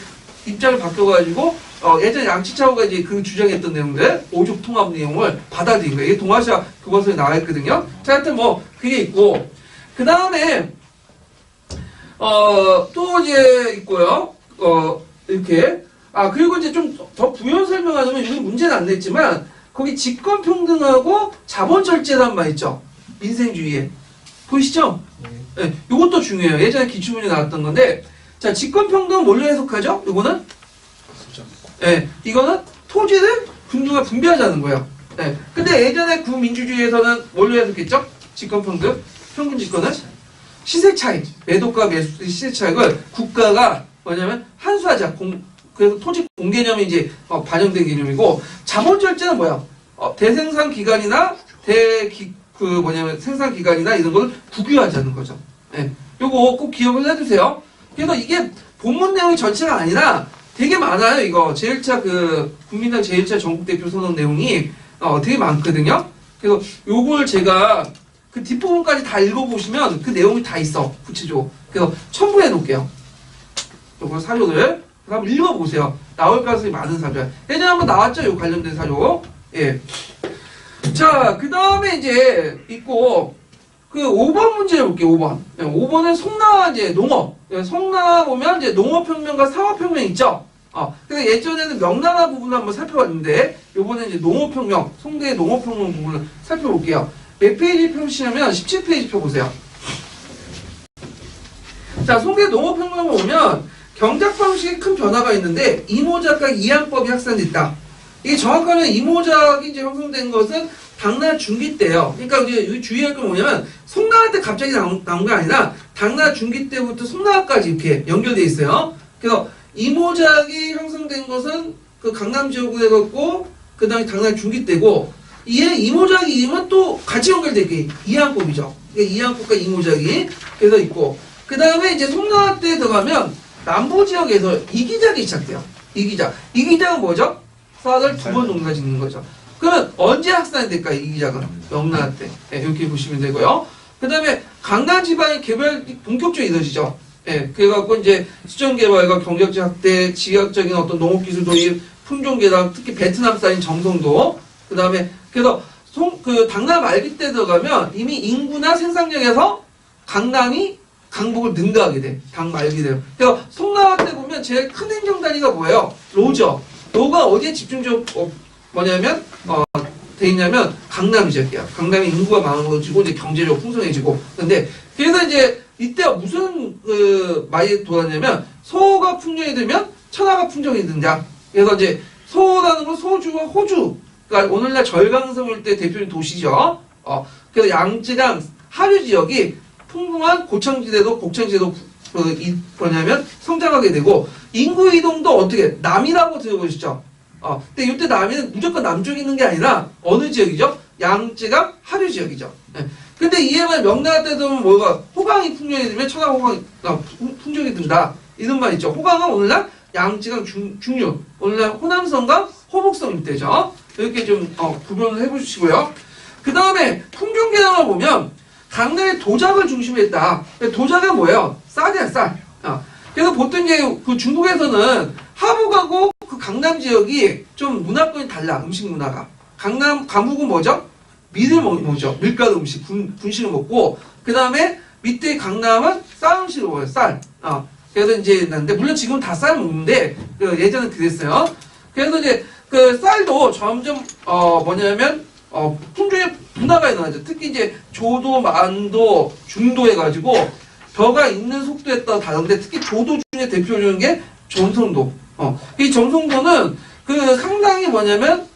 입장을 바뀌어가지고 예전 양치차오가 이제 그 주장했던 내용들, 오족 통합 내용을 받아들인 거예요. 이게 동아시아 교과서에 나와 있거든요. 자, 하여튼 뭐, 그게 있고, 그 다음에, 또 이제 있고요. 이렇게. 그리고 이제 좀 더 부연 설명하자면, 여기 문제는 안 냈지만, 거기 직권평등하고 자본절제란 말 있죠. 민생주의에. 보이시죠? 네. 이것도 중요해요. 예전에 기출문제 나왔던 건데, 자, 직권평등은 뭘로 해석하죠? 이거는? 네, 이거는 토지를 분배하자는 거예요. 네. 근데 예전에 구민주주의에서는 뭘로 해석했죠? 직권평등, 평균 직권은 시세 차익, 매도가 매수 시세 차익을 국가가 뭐냐면 환수하자. 그래서 토지 공개념이 이제 반영된 개념이고, 자본절제는 뭐야? 대생산 기간이나 생산 기간이나 이런 걸 국유화하자는 거죠. 네. 요거 꼭 기억을 해두세요. 그래서 이게 본문 내용이 전체가 아니라 되게 많아요, 이거. 제1차 국민당 제1차 전국대표 선언 내용이, 되게 많거든요? 그래서 요걸 제가 그 뒷부분까지 다 읽어보시면 그 내용이 다 있어, 구체적으로. 그래서 첨부해 놓을게요. 요거 사료를. 한번 읽어보세요. 나올 가능성이 많은 사료. 예전에 한번 나왔죠, 요 관련된 사료. 예. 자, 그 다음에 이제 있고, 그 5번 문제 해볼게요, 5번. 5번은 송나 이제 농업. 송나 보면 이제 농업혁명과 사업혁명 있죠? 그래서 예전에는 명나라 부분을 한번 살펴봤는데, 요번에 이제 농업혁명, 송대의 농업혁명 부분을 살펴볼게요. 몇 페이지 펴보시냐면 17페이지 펴보세요. 자, 송대 농업혁명을 보면 경작 방식에 큰 변화가 있는데, 이모작과 이항법이 확산됐다. 이게 정확하면 이모작이 이제 형성된 것은 당나 중기 때예요. 그러니까 이제 주의할 건 뭐냐면 송나라 때 갑자기 나온 게 아니라 당나 중기 때부터 송나라까지 이렇게 연결돼 있어요. 그래서 이모작이 형성된 것은 그 강남 지역으로 해갖고 그 다음에 당나 중기 때고 이에 이모작이면 또 같이 연결돼 있게 이항법이죠. 그러니까 이항법과 이모작이 그래서 있고 그 다음에 이제 송나라 때 들어가면 남부 지역에서 이기작이 시작돼요. 이기작은 뭐죠? 쌀을 2번 농사 짓는 거죠. 그러면 언제 확산이 될까요? 이 기작은 명나라 때. 네, 이렇게 보시면 되고요. 그 다음에 강남 지방의 개발이 본격적으로 이루어지죠. 예, 그래갖고 이제 수정 개발과 경제적 확대, 지역적인 어떤 농업 기술 도입, 품종계랑 특히 베트남 쌀인 정성도. 그 다음에 그래서 당나 말기 때 들어가면 이미 인구나 생산력에서 강남이 강북을 능가하게 돼. 당 말기 돼요. 그래서 송나라 때 보면 제일 큰 행정 단위가 뭐예요? 로죠. 로가 어디에 집중적으로 뭐냐면 돼 있냐면 강남 지역이야. 강남이 인구가 많아지고 이제 경제적으로 풍성해지고. 근데 그래서 이제 이때가 무슨 말이 돌았냐면 소가 풍년이 들면 천하가 풍년이 든다. 그래서 이제 소라는 건 소주와 호주. 그러니까 오늘날 절강성일 때 대표적인 도시죠. 그래서 양쯔강 하류 지역이 풍부한 고창지대도 곡창지대도 뭐냐면 성장하게 되고 인구 이동도 어떻게 남이라고 들어보시죠. 근데 이때 남이는 무조건 남쪽에 있는 게 아니라 어느 지역이죠? 양쯔강 하류 지역이죠. 네. 근데 이해만 명나라 때도 뭐가 호강이 풍년이 들면 천하 호강이 풍년이 든다. 이런 말 있죠. 호강은 오늘날 양쯔강 중류, 오늘날 호남성과 호북성 일대죠. 이렇게 좀 구분을 해보시고요. 그 다음에 품종계량을 보면 강남의 도작을 중심으로 했다. 도작은 뭐예요? 쌀이야, 쌀. 그래서 보통 이제 그 중국에서는 하북하고 그 강남 지역이 좀 문화권이 달라. 음식 문화가. 강북은 뭐죠? 밀을 먹죠. 밀가루 음식, 분식을 먹고 그 다음에 밑에 강남은 쌀 음식을 먹어요. 쌀. 그래서 이제 근데 물론 지금 다 쌀 먹는데 예전엔 그랬어요. 그래서 이제 그 쌀도 점점 뭐냐면 품종의 분화가 일어나죠. 특히 이제 조도, 만도, 중도 해가지고 벼가 있는 속도에 따라 다른데 특히 조도 중에 대표적인 게 정성도. 이 정성도는 그 상당히 뭐냐면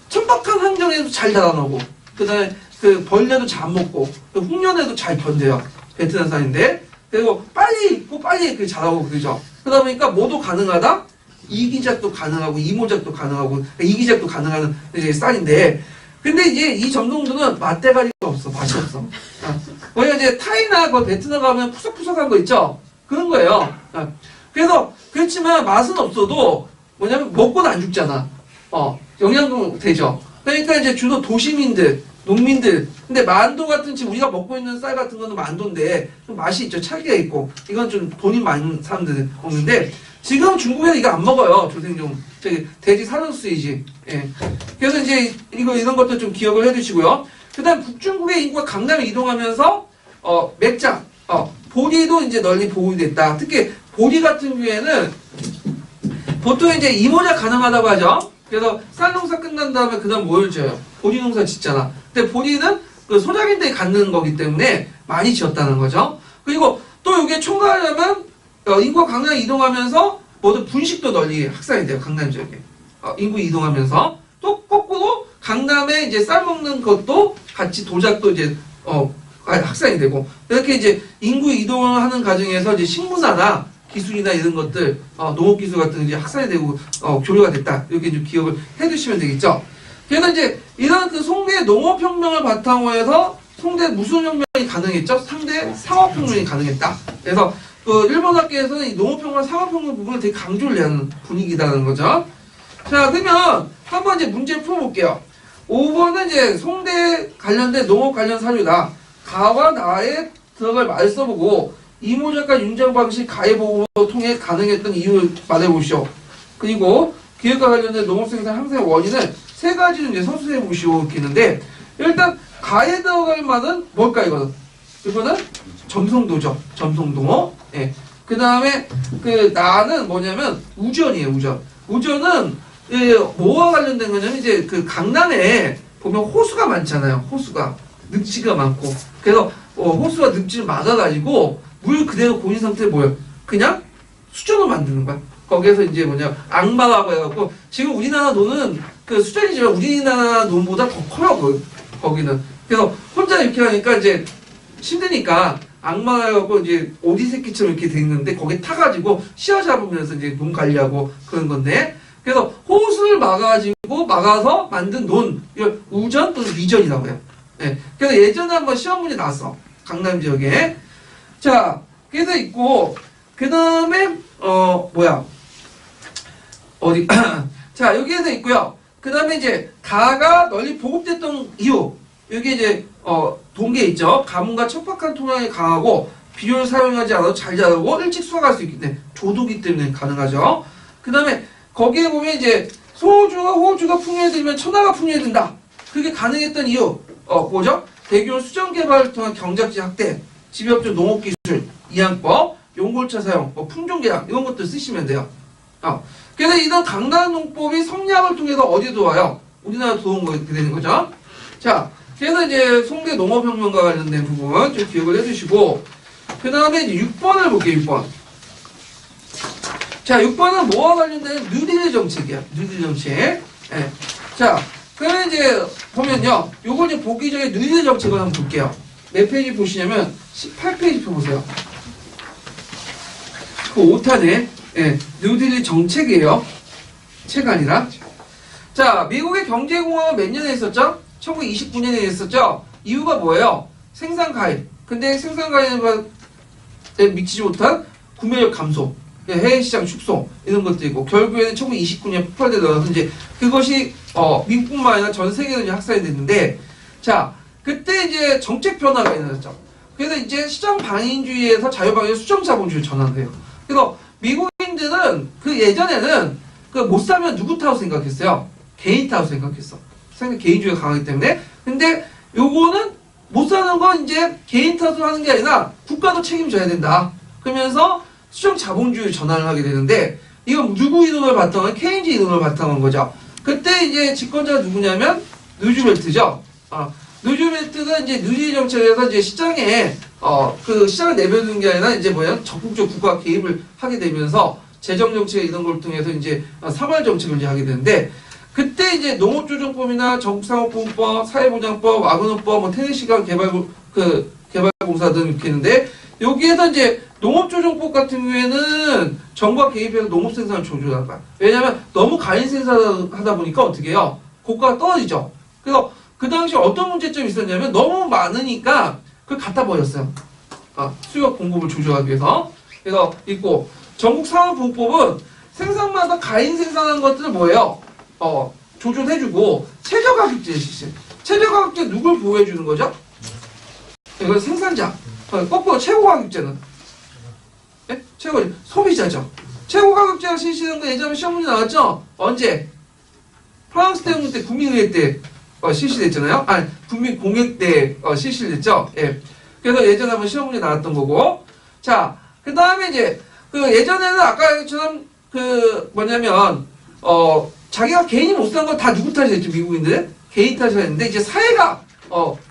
천박한 환경에도 잘 자라나고 그다음에 그 벌레도 잘 먹고 흉년에도 잘 견뎌요. 베트남 쌀인데 그리고 빨리 익고 빨리 그 자라고 그러죠. 그러다 보니까 뭐도 가능하다. 이기작도 가능하고 이모작도 가능하고 이기작도 가능한 이제 쌀인데 근데 이제 이 점성도는 맛대가리가 없어. 맛이 없어. 왜냐면 이제 타이나 그 베트남 가면 푸석푸석한 거 있죠? 그런 거예요. 그래서 그렇지만 맛은 없어도 뭐냐면 먹고는 안 죽잖아. 영양도 되죠. 그러니까 이제 주로 도시민들, 농민들. 근데 만도 같은 지금 우리가 먹고 있는 쌀 같은 거는 만도인데 좀 맛이 있죠. 찰기가 있고. 이건 좀 돈이 많은 사람들 먹는데 지금 중국에는 이거 안 먹어요. 조생종. 돼지 사료수이지. 예. 그래서 이제 이런 것도 좀 기억을 해두시고요. 그 다음 북중국의 인구가 강남에 이동하면서 맥장, 보리도 이제 널리 보호됐다. 특히 보리 같은 경우에는 보통 이제 이모작 가능하다고 하죠. 그래서 쌀 농사 끝난 다음에 그 다음 뭘 지어요? 보리 농사 짓잖아. 근데 보리는 그 소작인들이 갖는 거기 때문에 많이 지었다는 거죠. 그리고 또 이게 총괄하려면 인구가 강남에 이동하면서 모두 분식도 널리 확산이 돼요. 강남 지역에. 인구 이동하면서 또 거꾸로 강남에 이제 쌀 먹는 것도 같이 도작도 이제 확산이 되고 이렇게 이제 인구 이동을 하는 과정에서 이제 식문화나 기술이나 이런 것들 농업기술 같은 게 확산이 되고 교류가 됐다. 이렇게 좀 기억을 해두시면 되겠죠. 그래서 이제 이런 그 송대 농업혁명을 바탕으로 해서 송대 무슨 혁명이 가능했죠? 상대 상업혁명이 가능했다. 그래서 그 일본 학계에서는 이 농업혁명, 상업혁명 부분을 되게 강조를 하는 분위기다는 거죠. 자, 그러면 한번 이제 문제를 풀어볼게요. 5번은 이제 송대 관련된 농업 관련 사료다. 가와 나에 들어갈 말을 써보고 이모작과 윤장 방식 가해 보호로 통해 가능했던 이유를 말해보시오. 그리고 기획과 관련된 농업생산 향상의 원인을 세 가지로 이제 서술해 보시오. 이렇게 있는데 일단 가에 들어갈 말은 뭘까 이거는? 이거는 점성도죠. 점성도. 예. 그 다음에 그 나는 뭐냐면 우전이에요. 우전. 우전은 뭐와 관련된 거냐면 이제 그 강남에 보면 호수가 많잖아요. 호수가 늪지가 많고 그래서 호수가 늪지를 막아가지고 물 그대로 고인 상태에 뭐예요? 그냥 수전을 만드는 거야. 거기에서 이제 뭐냐 악마라고 해갖고 지금 우리나라 논은 그 수전이지만 우리나라 논보다 더 커요. 거기는. 그래서 혼자 이렇게 하니까 이제 힘드니까 악마가 해갖고 이제 오리 새끼처럼 이렇게 돼 있는데 거기에 타가지고 씌어잡으면서 이제 논 관리하고 그런 건데 그래서 호수를 막아서 만든 논 이걸 우전 또는 위전이라고 해요. 네. 그래서 예전에 한번 시험 문제 나왔어. 강남 지역에. 자, 그래서 있고 그 다음에 어디 자 여기에서 있고요. 그 다음에 이제 가가 널리 보급됐던 이유 여기 이제 동계 있죠. 가뭄과 척박한 토양이 강하고 비료를 사용하지 않아도 잘 자라고 일찍 수확할 수 있기 때문에 조도기 때문에 가능하죠. 그 다음에 거기에 보면 이제 소주와 호주가 풍요해지면 천하가 풍요해진다. 그게 가능했던 이유, 뭐죠? 대규모 수정 개발을 통한 경작지 확대, 집약적 농업기술, 이항법, 용골차 사용, 품종 개량 이런 것들 쓰시면 돼요. 그래서 이런 강단농법이 성리학을 통해서 어디에 도와요? 우리나라 도움 거 이렇게 되는 거죠. 자, 그래서 이제 송대 농업혁명과 관련된 부분 좀 기억을 해주시고, 그 다음에 이제 6번을 볼게요. 6번. 자, 6번은 뭐와 관련된 뉴딜 정책이야. 뉴딜 정책. 예. 자, 그러면 이제 보면요, 요걸 이제 보기 전에 뉴딜 정책을 한번 볼게요. 몇 페이지 보시냐면 18페이지 펴보세요. 그 5탄에 예, 뉴딜 정책이에요. 책 아니라. 자, 미국의 경제공황은 몇 년에 있었죠? 1929년에 있었죠? 이유가 뭐예요? 생산 가입. 근데 생산 가입에 미치지 못한 구매력 감소, 해외 시장 축소 이런 것도 있고, 결국에는 1929년 폭발돼 나와서 이제 그것이 미국뿐만 아니라 전 세계로 이제 확산이 됐는데, 자, 그때 이제 정책 변화가 일어났죠. 그래서 이제 시장 방임주의에서 자유방임 수정 자본주의 전환을 해요. 그래서 미국인들은 그 예전에는 그 못 사면 누구 탓으로 생각했어요? 개인 탓으로 생각했어. 상당히 개인주의가 강하기 때문에. 근데 요거는 못 사는 건 이제 개인 탓으로 하는 게 아니라 국가도 책임져야 된다. 그러면서 수정 자본주의 전환을 하게 되는데, 이건 누구 이론을 바탕한? 케인즈 이론을 바탕한 거죠. 그때 이제 집권자가 누구냐면 루즈벨트죠. 루즈벨트가 이제 뉴딜 정책에서 이제 시장에 그 시장을 내버려두는 게 아니라 이제 적극적 국가 개입을 하게 되면서 재정 정책 이런 걸 통해서 이제 사발 정책을 이제 하게 되는데, 그때 이제 농업조정법이나 전국상업보험법, 사회보장법, 와그너법, 테네시강 개발공사 등 이렇게 있는데, 여기에서 이제 농업조정법 같은 경우에는 정부가 개입해서 농업 생산을 조절한다. 왜냐하면 너무 가인 생산하다 보니까 어떻게 해요? 고가가 떨어지죠. 그래서 그 당시 어떤 문제점이 있었냐면 너무 많으니까 그걸 갖다 버렸어요. 수요 공급을 조절하기 위해서. 그래서 있고, 전국상업보험법은 생산마다 가인 생산한 것들을 뭐예요? 조절해주고, 최저가격제 실시. 최저가격제 누굴 보호해주는 거죠? 이건 생산자. 거꾸로 최고가격제는? 네? 소비자죠. 최고가격제가 실시된 거 예전에 시험 문제 나왔죠? 언제? 프랑스 대혁명 때 국민의회 때 실시됐잖아요? 아니, 국민공회 때 실시됐죠? 예. 그래서 예전에 한번 시험 문제 나왔던 거고. 자, 그 다음에 이제, 예전에는 아까처럼 자기가 개인이 못 산 거 다 누구 탓이었죠, 미국인들? 개인 탓이었는데, 이제 사회가,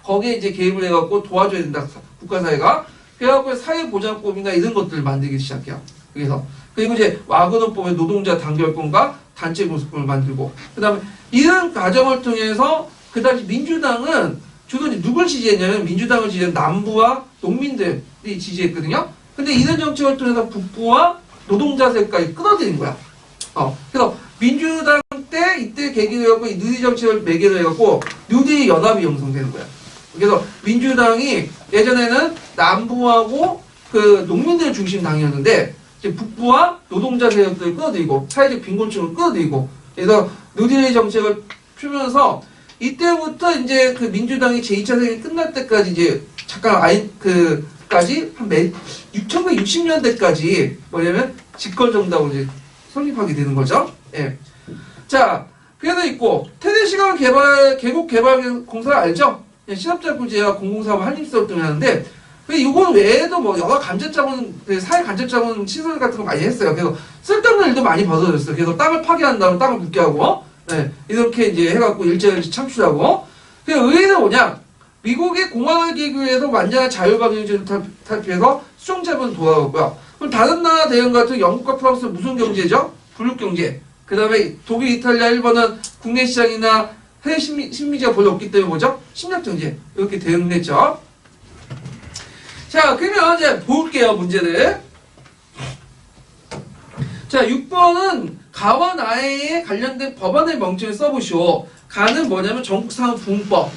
거기에 이제 개입을 해갖고 도와줘야 된다, 국가사회가. 그래갖고 사회보장법이나 이런 것들을 만들기 시작해요. 그리고 이제 와그너법의 노동자 단결권과 단체 모습권을 만들고, 그 다음에 이런 과정을 통해서, 그 당시 민주당은 주로 누굴 지지했냐면, 민주당을 지지한 남부와 농민들이 지지했거든요. 근데 이런 정책을 통해서 북부와 노동자 세까지 끌어들인 거야. 그래서 민주당 때 이때 계기로 해갖고 이 뉴딜 정책을 매개로 해갖고 뉴딜 연합이 형성되는 거야. 그래서 민주당이 예전에는 남부하고 그 농민들 중심 당이었는데, 이제 북부와 노동자 세력들을 끌어들이고 사회적 빈곤층을 끌어들이고, 그래서 뉴딜 정책을 펴면서 이때부터 이제 그 민주당이 제2차 세계 끝날 때까지 이제 잠깐 까지 한 1960년대까지 뭐냐면 집권 정당으로 이제 설립하게 되는 거죠. 예. 자, 그래서 있고 테네시강 계곡 개발 공사 알죠? 신합자구제와 공공사업 한림사업 등을 하는데, 이건 외에도 뭐 여러 간접자본, 사회 간접자본 시설 같은 거 많이 했어요. 그래서 쓸데없는 일도 많이 벌어졌어요. 그래서 땅을 파괴한 다음에 땅을 붙게 하고, 이렇게 이제 해갖고 일자리를 창출하고. 그 의외는 뭐냐? 미국의 공화국 기구에서 완전한 자유방위주의를 탈피해서 수종자본을 도와갔고요. 그럼 다른 나라 대응 같은 영국과 프랑스 무슨 경제죠? 분luc경제. 그 다음에 독일, 이탈리아, 일본은 국내 시장이나 해외 식민지가 별로 없기 때문에 뭐죠? 침략경제. 이렇게 대응을 했죠. 자, 그러면 이제 볼게요, 문제를. 자, 6번은 가와 나에 관련된 법안의 명칭을 써보시오. 가는 뭐냐면 전국산업부흥법.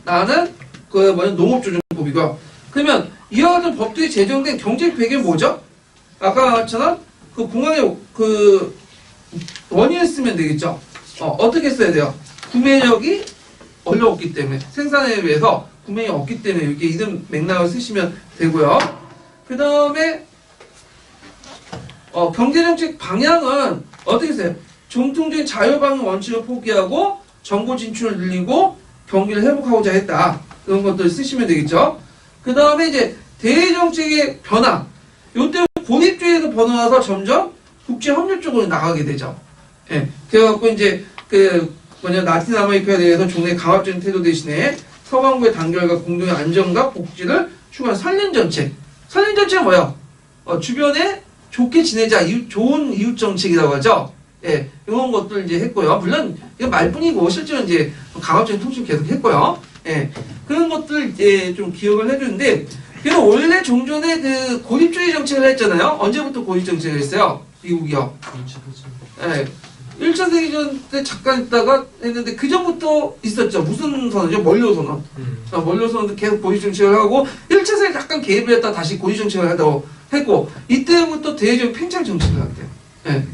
나는 농업조정법이고요. 그러면 이와 같은 법들이 제정된 경제 배경이 뭐죠? 아까 말처럼 그 공항의 원인을 쓰면 되겠죠. 어떻게 써야 돼요? 구매력이 어려웠기 때문에, 생산에 비해서 구매력이 없기 때문에 이렇게 이런 맥락을 쓰시면 되고요. 그 다음에 경제정책 방향은 어떻게 써요? 정통적인 자유방위 원칙을 포기하고 정보 진출을 늘리고 경기를 회복하고자 했다. 그런 것들 쓰시면 되겠죠. 그 다음에 이제 대외정책의 변화. 요때 고립주의에서 벗어나서 점점 국제협력 쪽으로 나가게 되죠. 예. 그래갖고 이제 라틴 아메리카에 대해서 종래 강압적인 태도 대신에 서방부의 단결과 공동의 안정과 복지를 추구하는 산림정책. 산림정책은 뭐야? 주변에 좋게 지내자, 좋은 이웃 정책이라고 하죠. 예, 이런 것들 이제 했고요. 물론 이거 말뿐이고 실제로 이제 강압적인 통치 계속 했고요. 예, 그런 것들 이제 좀 기억을 해주는데, 그래서 원래 종전에 그 고립주의 정책을 했잖아요. 언제부터 고립 정책을 했어요? 미국이요. 예, 1차 세계전 때 잠깐 있다가 했는데 그 전부터 있었죠. 무슨 선언이죠? 원료 선언. 원료 선언도 계속 고립 정책을 하고 1차 세계 잠깐 개입을 했다 다시 고립 정책을 하다고 했고 이때부터 대외적 팽창 정책을 한대요. 예.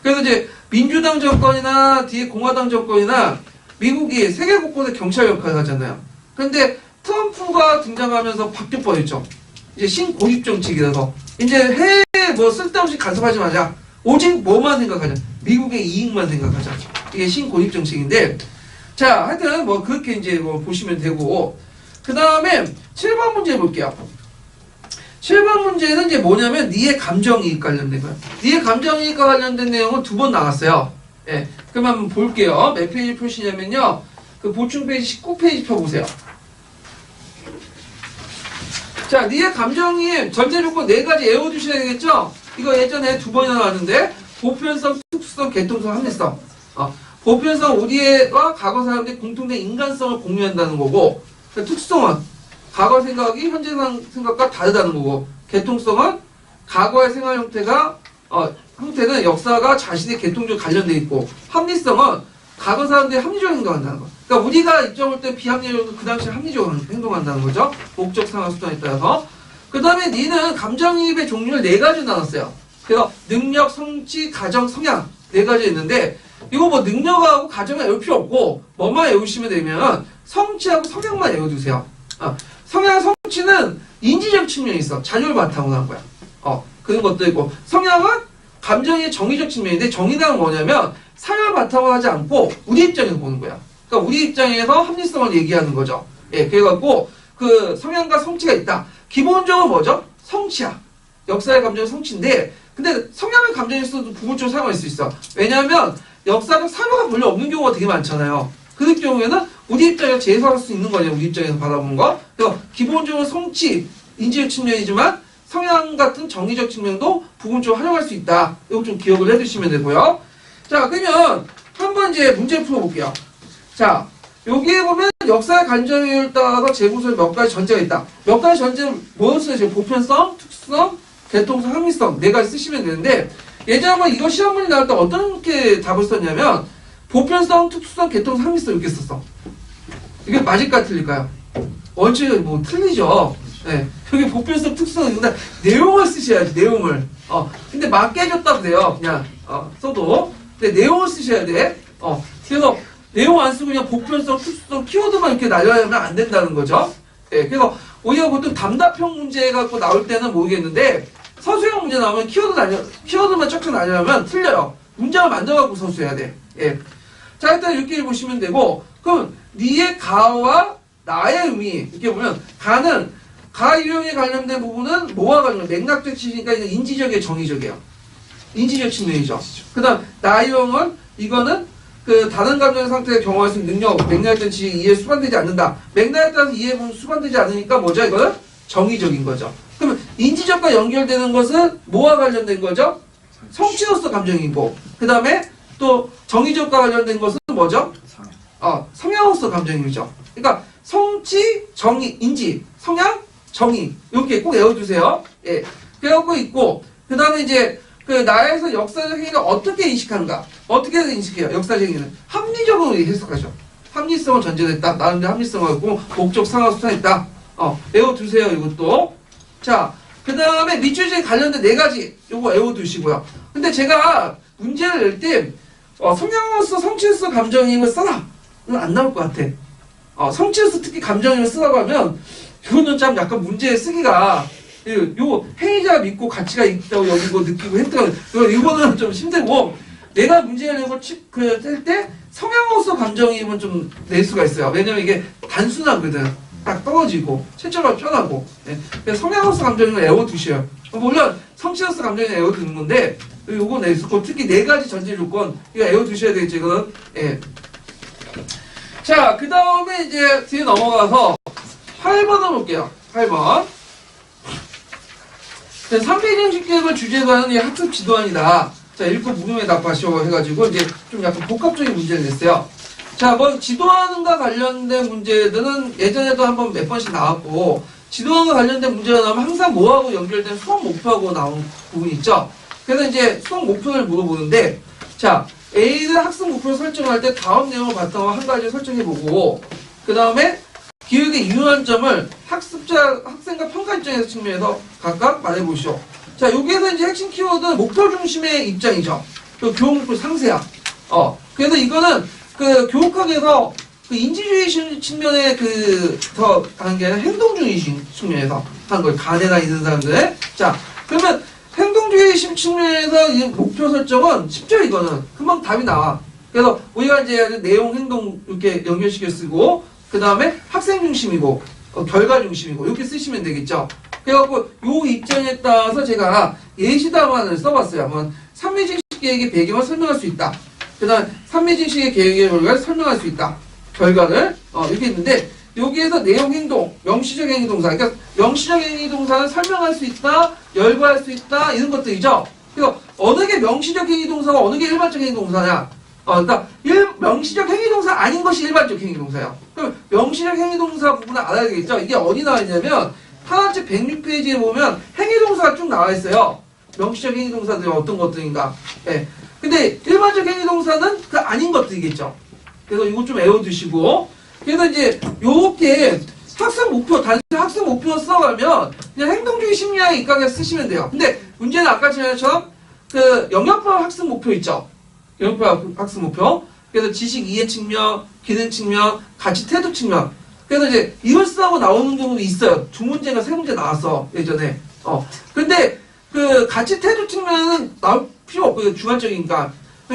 그래서 이제 민주당 정권이나 뒤에 공화당 정권이나 미국이 세계 곳곳에 경찰 역할을 하잖아요. 그런데 트럼프가 등장하면서 바뀌어 버렸죠. 이제 신고립 정책이라서 이제 해외 뭐 쓸데없이 간섭하지 마자. 오직 뭐만 생각하자. 미국의 이익만 생각하자. 이게 신고립 정책인데, 자, 하여튼 뭐 그렇게 이제 뭐 보시면 되고, 그 다음에 7번 문제 볼게요. 7번 문제는 이제 뭐냐면 니의 감정이익 관련된 거예요. 니의 감정이익과 관련된 내용은 두 번 나왔어요. 예, 그럼 한번 볼게요. 몇 페이지 표시냐면요. 그 보충 페이지 19페이지 펴보세요. 자, 니의 감정이익 전제 조건 4가지 외워두셔야 되겠죠? 이거 예전에 2번이나 나왔는데 보편성, 특수성, 개통성, 합리성. 보편성 우리와 과거 사람들이 공통된 인간성을 공유한다는 거고, 특수성은 과거 생각이 현재 생각과 다르다는 거고, 개통성은 과거의 생활 형태는 역사가 자신의 개통적 관련돼 있고, 합리성은 과거 사람들이 합리적으로 행동한다는 거. 그러니까 우리가 입장할 때 비합리적으로 그 당시에 합리적으로 행동한다는 거죠. 목적, 상황, 수단에 따라서. 그 다음에 니는 감정이입의 종류를 4가지 나눴어요. 그래서 능력, 성취, 가정, 성향 4가지 있는데 이거 뭐 능력하고 가정을 외울 필요 없고 뭐만 외우시면 되면 성취하고 성향만 외워두세요. 성향, 성취는 인지적 측면이 있어. 자료를 바탕으로 한 거야. 그런 것도 있고 성향은 감정의 정의적 측면인데 정의는 뭐냐면 사회를 바탕으로 하지 않고 우리 입장에서 보는 거야. 그러니까 우리 입장에서 합리성을 얘기하는 거죠. 예, 그래갖고 그 성향과 성취가 있다. 기본적으로 뭐죠? 성취야. 역사의 감정은 성취인데 근데 성향의 감정일 수도 부분적으로 사용할 수 있어. 왜냐하면 역사적 사료가 별로 없는 경우가 되게 많잖아요. 그럴 경우에는 우리 입장에서 재해석할 수 있는 거죠. 우리 입장에서 바라보는 거. 그래서 기본적으로 성취, 인지적 측면이지만 성향 같은 정의적 측면도 부분적으로 활용할 수 있다. 이거 좀 기억을 해두시면 되고요. 자, 그러면 한번 이제 문제 풀어볼게요. 자, 여기에 보면 역사의 관점에 따라서 재구성에 몇 가지 전제가 있다. 몇 가지 전제는 뭐였어요? 지금 보편성, 특수성, 개통성, 합리성 4가지 쓰시면 되는데 예전에 한번 이거 시험문이 나올 때 어떻게 답을 썼냐면 보편성, 특수성, 개통성, 합리성 이렇게 썼어. 이게 맞을까 틀릴까요? 원칙은 뭐 틀리죠. 네. 여기 보편성, 특수성 근데 내용을 쓰셔야지 내용을. 근데 맞게 해줬다고 돼요. 그냥 써도. 근데 내용을 쓰셔야 돼. 그래서 내용 안 쓰고 그냥 보편성, 특수성, 키워드만 이렇게 날려면 안 된다는 거죠. 예, 그래서 오히려 보통 답답형 문제 갖고 나올 때는 모르겠는데 서술형 문제 나오면 키워드만 쫙쫙 날려면 틀려요. 문장을 만들어갖고 서술해야 돼. 예. 자, 일단 이렇게 보시면 되고, 그럼 니의 가와 나의 의미 이렇게 보면 가는 가 유형에 관련된 부분은 뭐와 관련? 맥락적 측이니까 인지적이에요, 정의적이에요. 인지적 측면이죠. 그다음 나 유형은 이거는 그 다른 감정의 상태에 경험할 수 있는 능력, 맥락적 지식 이해에 수반되지 않는다. 맥락에 따라서 이해에 수반되지 않으니까 뭐죠? 이거는 정의적인 거죠. 그러면 인지적과 연결되는 것은 뭐와 관련된 거죠? 성취로서 감정이고, 그 다음에 또 정의적과 관련된 것은 뭐죠? 성향으로서 감정이죠. 그러니까 성취, 정의, 인지, 성향, 정의 이렇게 꼭 외워주세요. 예, 그래갖고 있고, 그 다음에 이제 그 나에서 역사적 행위를 어떻게 인식하는가? 어떻게 인식해요? 역사적 행위는 합리적으로 해석하죠. 합리성은 전제됐다. 나름대로 합리성을 갖고 목적, 상황, 수단했다. 외워두세요. 이것도. 자, 그 다음에 밑줄지에 관련된 4가지 요거 외워두시고요. 근데 제가 문제를 낼 때 성향으로서 성취로서 감정임을 써라. 이건 안 나올 것 같아. 성취로서 특히 감정임을 쓰라고 하면 이거는 참 약간 문제 쓰기가 요 행위자가 믿고 가치가 있다고 여기고 느끼고 했던 이거는 좀 힘들고 내가 문제를 내고 뜰때 성향으로서 감정이입은 좀 낼 수가 있어요. 왜냐면 이게 단순하거든. 딱 떨어지고 채점을 쩌나고. 예. 그래서 성향으로서 감정이는 에워두셔요. 물론 성취로서 감정이는 에워두는 건데 요거 낼 수 있고 특히 네 가지 전제 조건 이거 에워두셔야 되겠죠. 이거는. 예. 자, 그 다음에 이제 뒤에 넘어가서 8번을 볼게요. 8번. 3페이지 형식 계획을 주제로 하는 이 학습 지도안이다. 자, 읽고 무음에 답하시오 해가지고 이제 좀 약간 복합적인 문제를 냈어요. 자, 뭐 지도안과 관련된 문제들은 예전에도 한번 몇 번씩 나왔고, 지도안과 관련된 문제가 나오면 항상 뭐하고 연결된 수학 목표하고 나온 부분이 있죠. 그래서 이제 수학 목표를 물어보는데, 자, A는 학습 목표를 설정할 때 다음 내용을 바탕으로 한 가지 설정해보고, 그 다음에 기획의 유효한 점을 학생과 평가 입장에서 측면에서 각각 말해보시오. 자, 여기에서 이제 핵심 키워드는 목표 중심의 입장이죠. 그 교육 목표 상세화. 그래서 이거는 그 교육학에서 그 인지주의 측면에 더 하는 게 아니라 행동주의 측면에서 하는 거예요. 가내나 있는 사람들. 자, 그러면 행동주의 측면에서 이 목표 설정은 쉽죠, 이거는. 금방 답이 나와. 그래서 우리가 이제 내용, 행동 이렇게 연결시켜 쓰고, 그 다음에 학생 중심이고, 결과 중심이고, 이렇게 쓰시면 되겠죠. 그래갖고, 요 입장에 따라서 제가 예시담안을 써봤어요. 한번, 삼미징식 계획의 배경을 설명할 수 있다. 그 다음, 삼미징식의 계획의 결과를 설명할 수 있다. 결과를, 이렇게 있는데, 여기에서 내용 행동, 명시적 행위동사. 그러니까, 명시적 행위동사는 설명할 수 있다, 열거할 수 있다, 이런 것들이죠. 그래서, 어느 게 명시적 행위동사가 어느 게 일반적 행위동사냐. 그러니까 명시적 행위동사 아닌 것이 일반적 행위동사예요. 그럼 명시적 행위동사 부분을 알아야 되겠죠. 이게 어디 나와 있냐면 하나책 106페이지에 보면 행위동사가 쭉 나와 있어요. 명시적 행위동사들이 어떤 것들인가. 예. 근데 일반적 행위동사는 그 아닌 것들이겠죠. 그래서 이거 좀 외워두시고. 그래서 이제 요렇게 학습 목표, 단순히 학습 목표 써가면 그냥 행동주의 심리학에 입각해서 쓰시면 돼요. 근데 문제는 아까 전처럼 그 영역별 학습 목표 있죠. 영역별 학습 목표. 그래서 지식 이해 측면, 기능 측면, 가치 태도 측면. 그래서 이제 이걸 쓰고 나오는 경우도 있어요. 두 문제가 세 문제 나왔어, 예전에. 근데 그 가치 태도 측면은 나올 필요 없고요. 주관적이니까.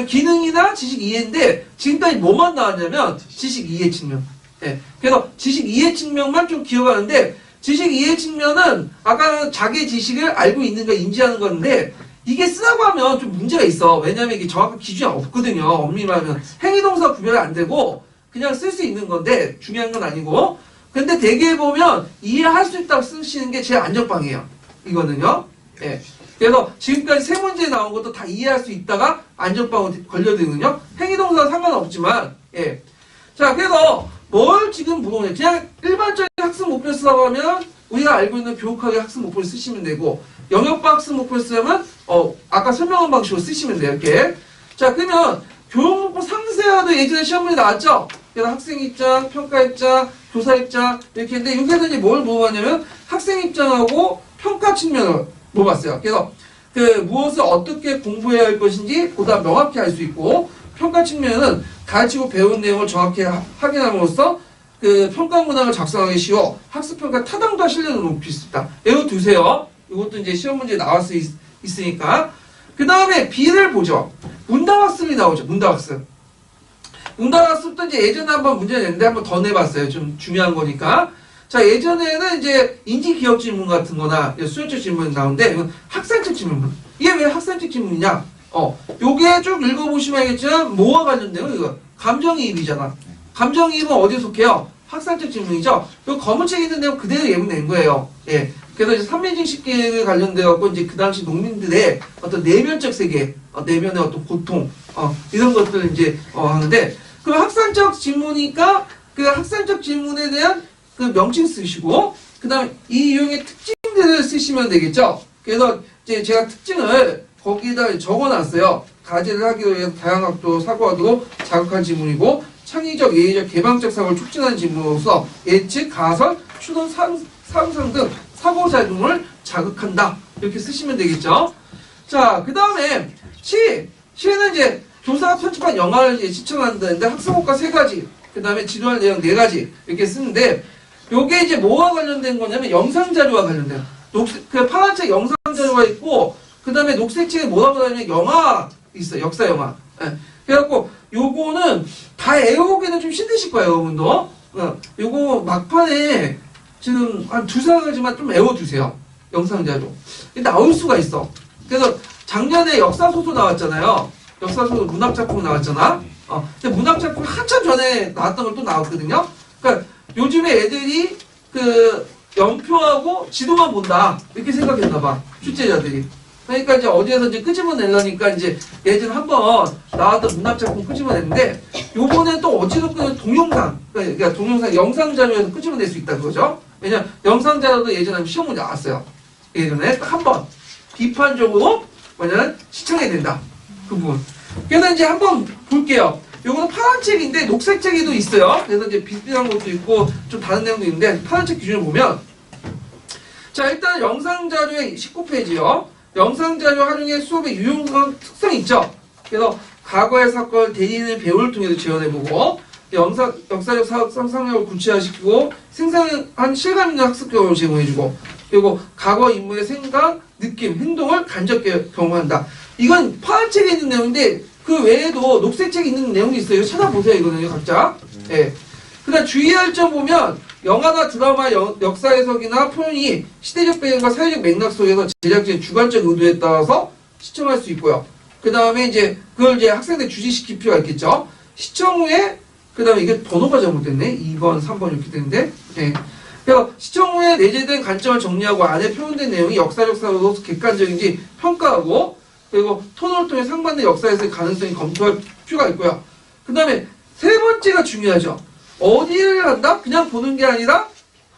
기능이나 지식 이해인데 지금까지 뭐만 나왔냐면 지식 이해 측면. 예. 그래서 지식 이해 측면만 좀 기억하는데 지식 이해 측면은 아까는 자기 지식을 알고 있는 거 인지하는 건데 이게 쓰라고 하면 좀 문제가 있어. 왜냐면 이게 정확한 기준이 없거든요. 엄밀히 말하면 행위동사 구별이 안 되고 그냥 쓸 수 있는 건데 중요한 건 아니고. 근데 대개 보면 이해할 수 있다고 쓰시는 게 제일 안전빵이에요. 이거는요. 예. 그래서 지금까지 세 문제 나온 것도 다 이해할 수 있다가 안전빵으로 걸려드는요. 행위동사는 상관없지만 예. 자, 그래서 뭘 지금 물어보냐. 그냥 일반적인 학습 목표 쓰라고 하면 우리가 알고 있는 교육학의 학습 목표를 쓰시면 되고 영역반 학습 목표를 쓰려면 아까 설명한 방식으로 쓰시면 돼요. 이렇게. 자, 그러면 교육 목표 상세화도 예전에 시험 문제 나왔죠? 그래서 학생 입장, 평가 입장, 교사 입장 이렇게 했는데 여기에서 이제 뭘 물어봤냐면 학생 입장하고 평가 측면을 물어봤어요. 그래서 그 무엇을 어떻게 공부해야 할 것인지 보다 명확히 알 수 있고 평가 측면은 가르치고 배운 내용을 정확히 확인함으로써 그 평가 문항을 작성하기 쉬워 학습평가 타당도와 신뢰도를 높일 수 있다. 외워두세요. 이것도 이제 시험 문제에 나올 수 있으니까. 그 다음에 B를 보죠. 문답학습이 나오죠. 문답학습. 문답학습도 이제 예전에 한번 문제 냈는데 한번 더 내봤어요. 좀 중요한 거니까. 자, 예전에는 이제 인지기억 질문 같은 거나 수요적 질문이 나오는데 이건 학생적 질문. 이게 왜 학생적 질문이냐? 요게 쭉 읽어보시면 알겠지만 뭐와 관련돼요? 이거 감정이입이잖아. 감정이입은 어디에 속해요? 학생적 질문이죠. 요 검은 책에 있는 내용 그대로 예문 낸 거예요. 예. 그래서 이제 삼미징식 계획에 관련돼 갖고 이제 그 당시 농민들의 어떤 내면적 세계, 내면의 어떤 고통, 이런 것들을 이제 하는데 그 학생적 질문이니까 그 학생적 질문에 대한 그 명칭 쓰시고 그다음에 이 유형의 특징들을 쓰시면 되겠죠. 그래서 이제 제가 특징을 거기다 적어놨어요. 가제를 하기 위해서 다양학도 사고하도록 자극한 질문이고 창의적, 예의적, 개방적 사고를 촉진하는 질문으로서 예측, 가설, 추론, 상상 등 사고작용을 자극한다. 이렇게 쓰시면 되겠죠. 자, 그 다음에 시는 이제 교사가 편집한 영화를 이제 시청한다는데 학습효과 3가지, 그 다음에 지도할 내용 4가지 이렇게 쓰는데 요게 이제 뭐와 관련된 거냐면 영상자료와 관련돼요. 그 파란색 영상자료가 있고 그 다음에 녹색책에 뭐라고 하냐면 영화 있어요. 역사 영화. 예. 그래갖고 요거는 다 외우기는 좀 힘드실 거예요, 여러분도. 요거 막판에 지금 한 2-3가지만 좀 외워두세요. 영상자료. 나올 수가 있어. 그래서 작년에 역사소설 나왔잖아요. 역사소설 문학작품 나왔잖아. 근데 문학작품 한참 전에 나왔던 걸 또 나왔거든요. 그러니까 요즘에 애들이 그 연표하고 지도만 본다. 이렇게 생각했나봐. 출제자들이. 그러니까 이제 어디에서 이제 끄집어내려니까 이제 예전에 한번 나왔던 문학작품 끄집어냈는데 요번에 또 어찌됐건 동영상, 그러니까 동영상 영상자료에서 끄집어낼 수 있다는 거죠. 왜냐 영상자료도 예전에 시험 문제 나왔어요. 예전에 딱 한 번 비판적으로 뭐냐면 시청해야 된다. 그 부분. 그래서 이제 한번 볼게요. 요거는 파란 책인데 녹색 책에도 있어요. 그래서 이제 비슷한 것도 있고 좀 다른 내용도 있는데 파란 책 기준을 보면 자 일단 영상자료의 19페이지요. 영상자료 활용의 수업의 유용한 특성이 있죠. 그래서 과거의 사건을 대인의 배우를 통해서 재현해보고 역사적 상상력을 구체화시키고 생생한 실감 있는 학습 경험을 제공해주고 그리고 과거 인물의 생각, 느낌, 행동을 간접게 경험한다. 이건 파란 책에 있는 내용인데 그 외에도 녹색 책에 있는 내용이 있어요. 찾아보세요. 이거는 각자. 예. 그다음 주의할 점 보면 영화나 드라마 역사 해석이나 표현이 시대적 배경과 사회적 맥락 속에서 제작진의 주관적 의도에 따라서 시청할 수 있고요. 그 다음에 이제 그걸 이제 학생들 주지시킬 필요가 있겠죠. 시청 후에 그 다음에 이게 번호가 잘못됐네. 2번, 3번 이렇게 되는데. 예. 그래서 시청 후에 내재된 관점을 정리하고 안에 표현된 내용이 역사적 사고로서 객관적인지 평가하고 그리고 토론을 통해 상반된 역사에서의 가능성이 검토할 필요가 있고요. 그 다음에 세 번째가 중요하죠. 어디를 한다? 그냥 보는 게 아니라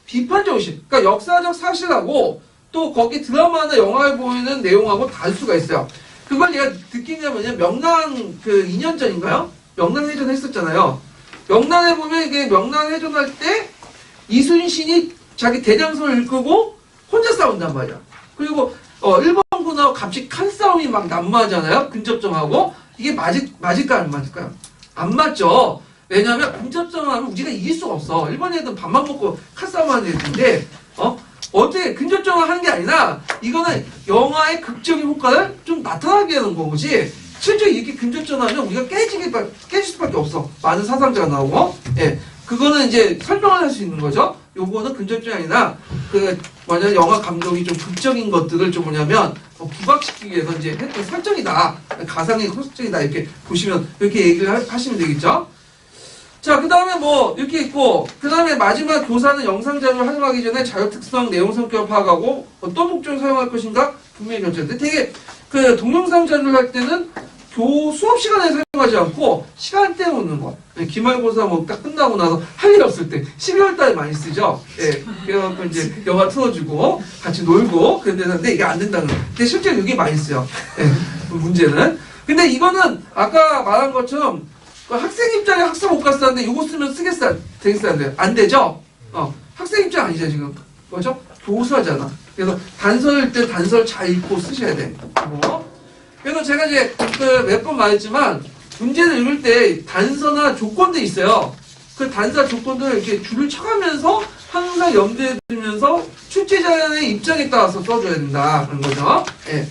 비판정신. 그러니까 역사적 사실하고 또 거기 드라마나 영화에 보이는 내용하고 다를 수가 있어요. 그걸 제가 느낀 게 뭐냐면 명란 그 2년 전인가요? 명란해전 했었잖아요. 명란에 보면 이게 명란해전 할 때 이순신이 자기 대장선을 이끌고 혼자 싸운단 말이야. 그리고 일본군하고 갑자기 칼싸움이 막 난무하잖아요. 근접전하고. 이게 맞을까요? 안 맞을까요? 안 맞죠. 왜냐하면 근접전하면 우리가 이길 수가 없어. 일본 애들은 밥만 먹고 칼싸움하는 애들인데 어떻게 근접전을 하는 게 아니라 이거는 영화의 극적인 효과를 좀 나타나게 하는 거지. 실제 이렇게 근접전하면 우리가 깨질 수밖에 없어. 많은 사상자가 나오고. 예. 그거는 이제 설명을 할 수 있는 거죠. 요거는 근접전이 아니라 뭐냐면 영화 감독이 좀 극적인 것들을 좀 뭐냐면 부각시키기 위해서 이제 했던 설정이다. 가상의 설정이다. 이렇게 보시면 이렇게 얘기를 하시면 되겠죠. 자, 그 다음에 뭐 이렇게 있고 그 다음에 마지막 교사는 영상자료를 활용하기 전에 자료 특성, 내용 성격을 파악하고 어떤 목적으로 사용할 것인가 분명히 결정돼. 되게 그 동영상 자료를 할 때는 수업 시간에 사용하지 않고 시간대에 오는 거. 기말고사 뭐 딱 끝나고 나서 할 일 없을 때 12월 달에 많이 쓰죠. 예. 그래서 이제 영화 틀어주고 같이 놀고 그런데 이게 안 된다는 거. 근데 실제로 이게 많이 쓰요. 예. 문제는. 근데 이거는 아까 말한 것처럼 학생 입장에 학사 못 갔었는데 이거 쓰면 되겠어 안 돼요? 안 되죠? 학생 입장 아니죠 지금. 뭐죠? 교사잖아. 그래서 단서일 때 단서를 잘 읽고 쓰셔야 돼. 그래서 제가 이제 몇 번 말했지만 문제를 읽을 때 단서나 조건들이 있어요. 그 단서 조건들을 이렇게 줄을 쳐가면서 항상 염두에 두면서 출제자의 입장에 따라서 써줘야 된다. 그런 거죠. 예.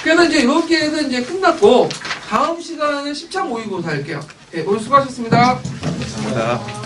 그래서 이제 이렇게 해서 이제 끝났고 다음 시간은 10차 모의고사 할게요. 예, 오늘 수고하셨습니다. 감사합니다.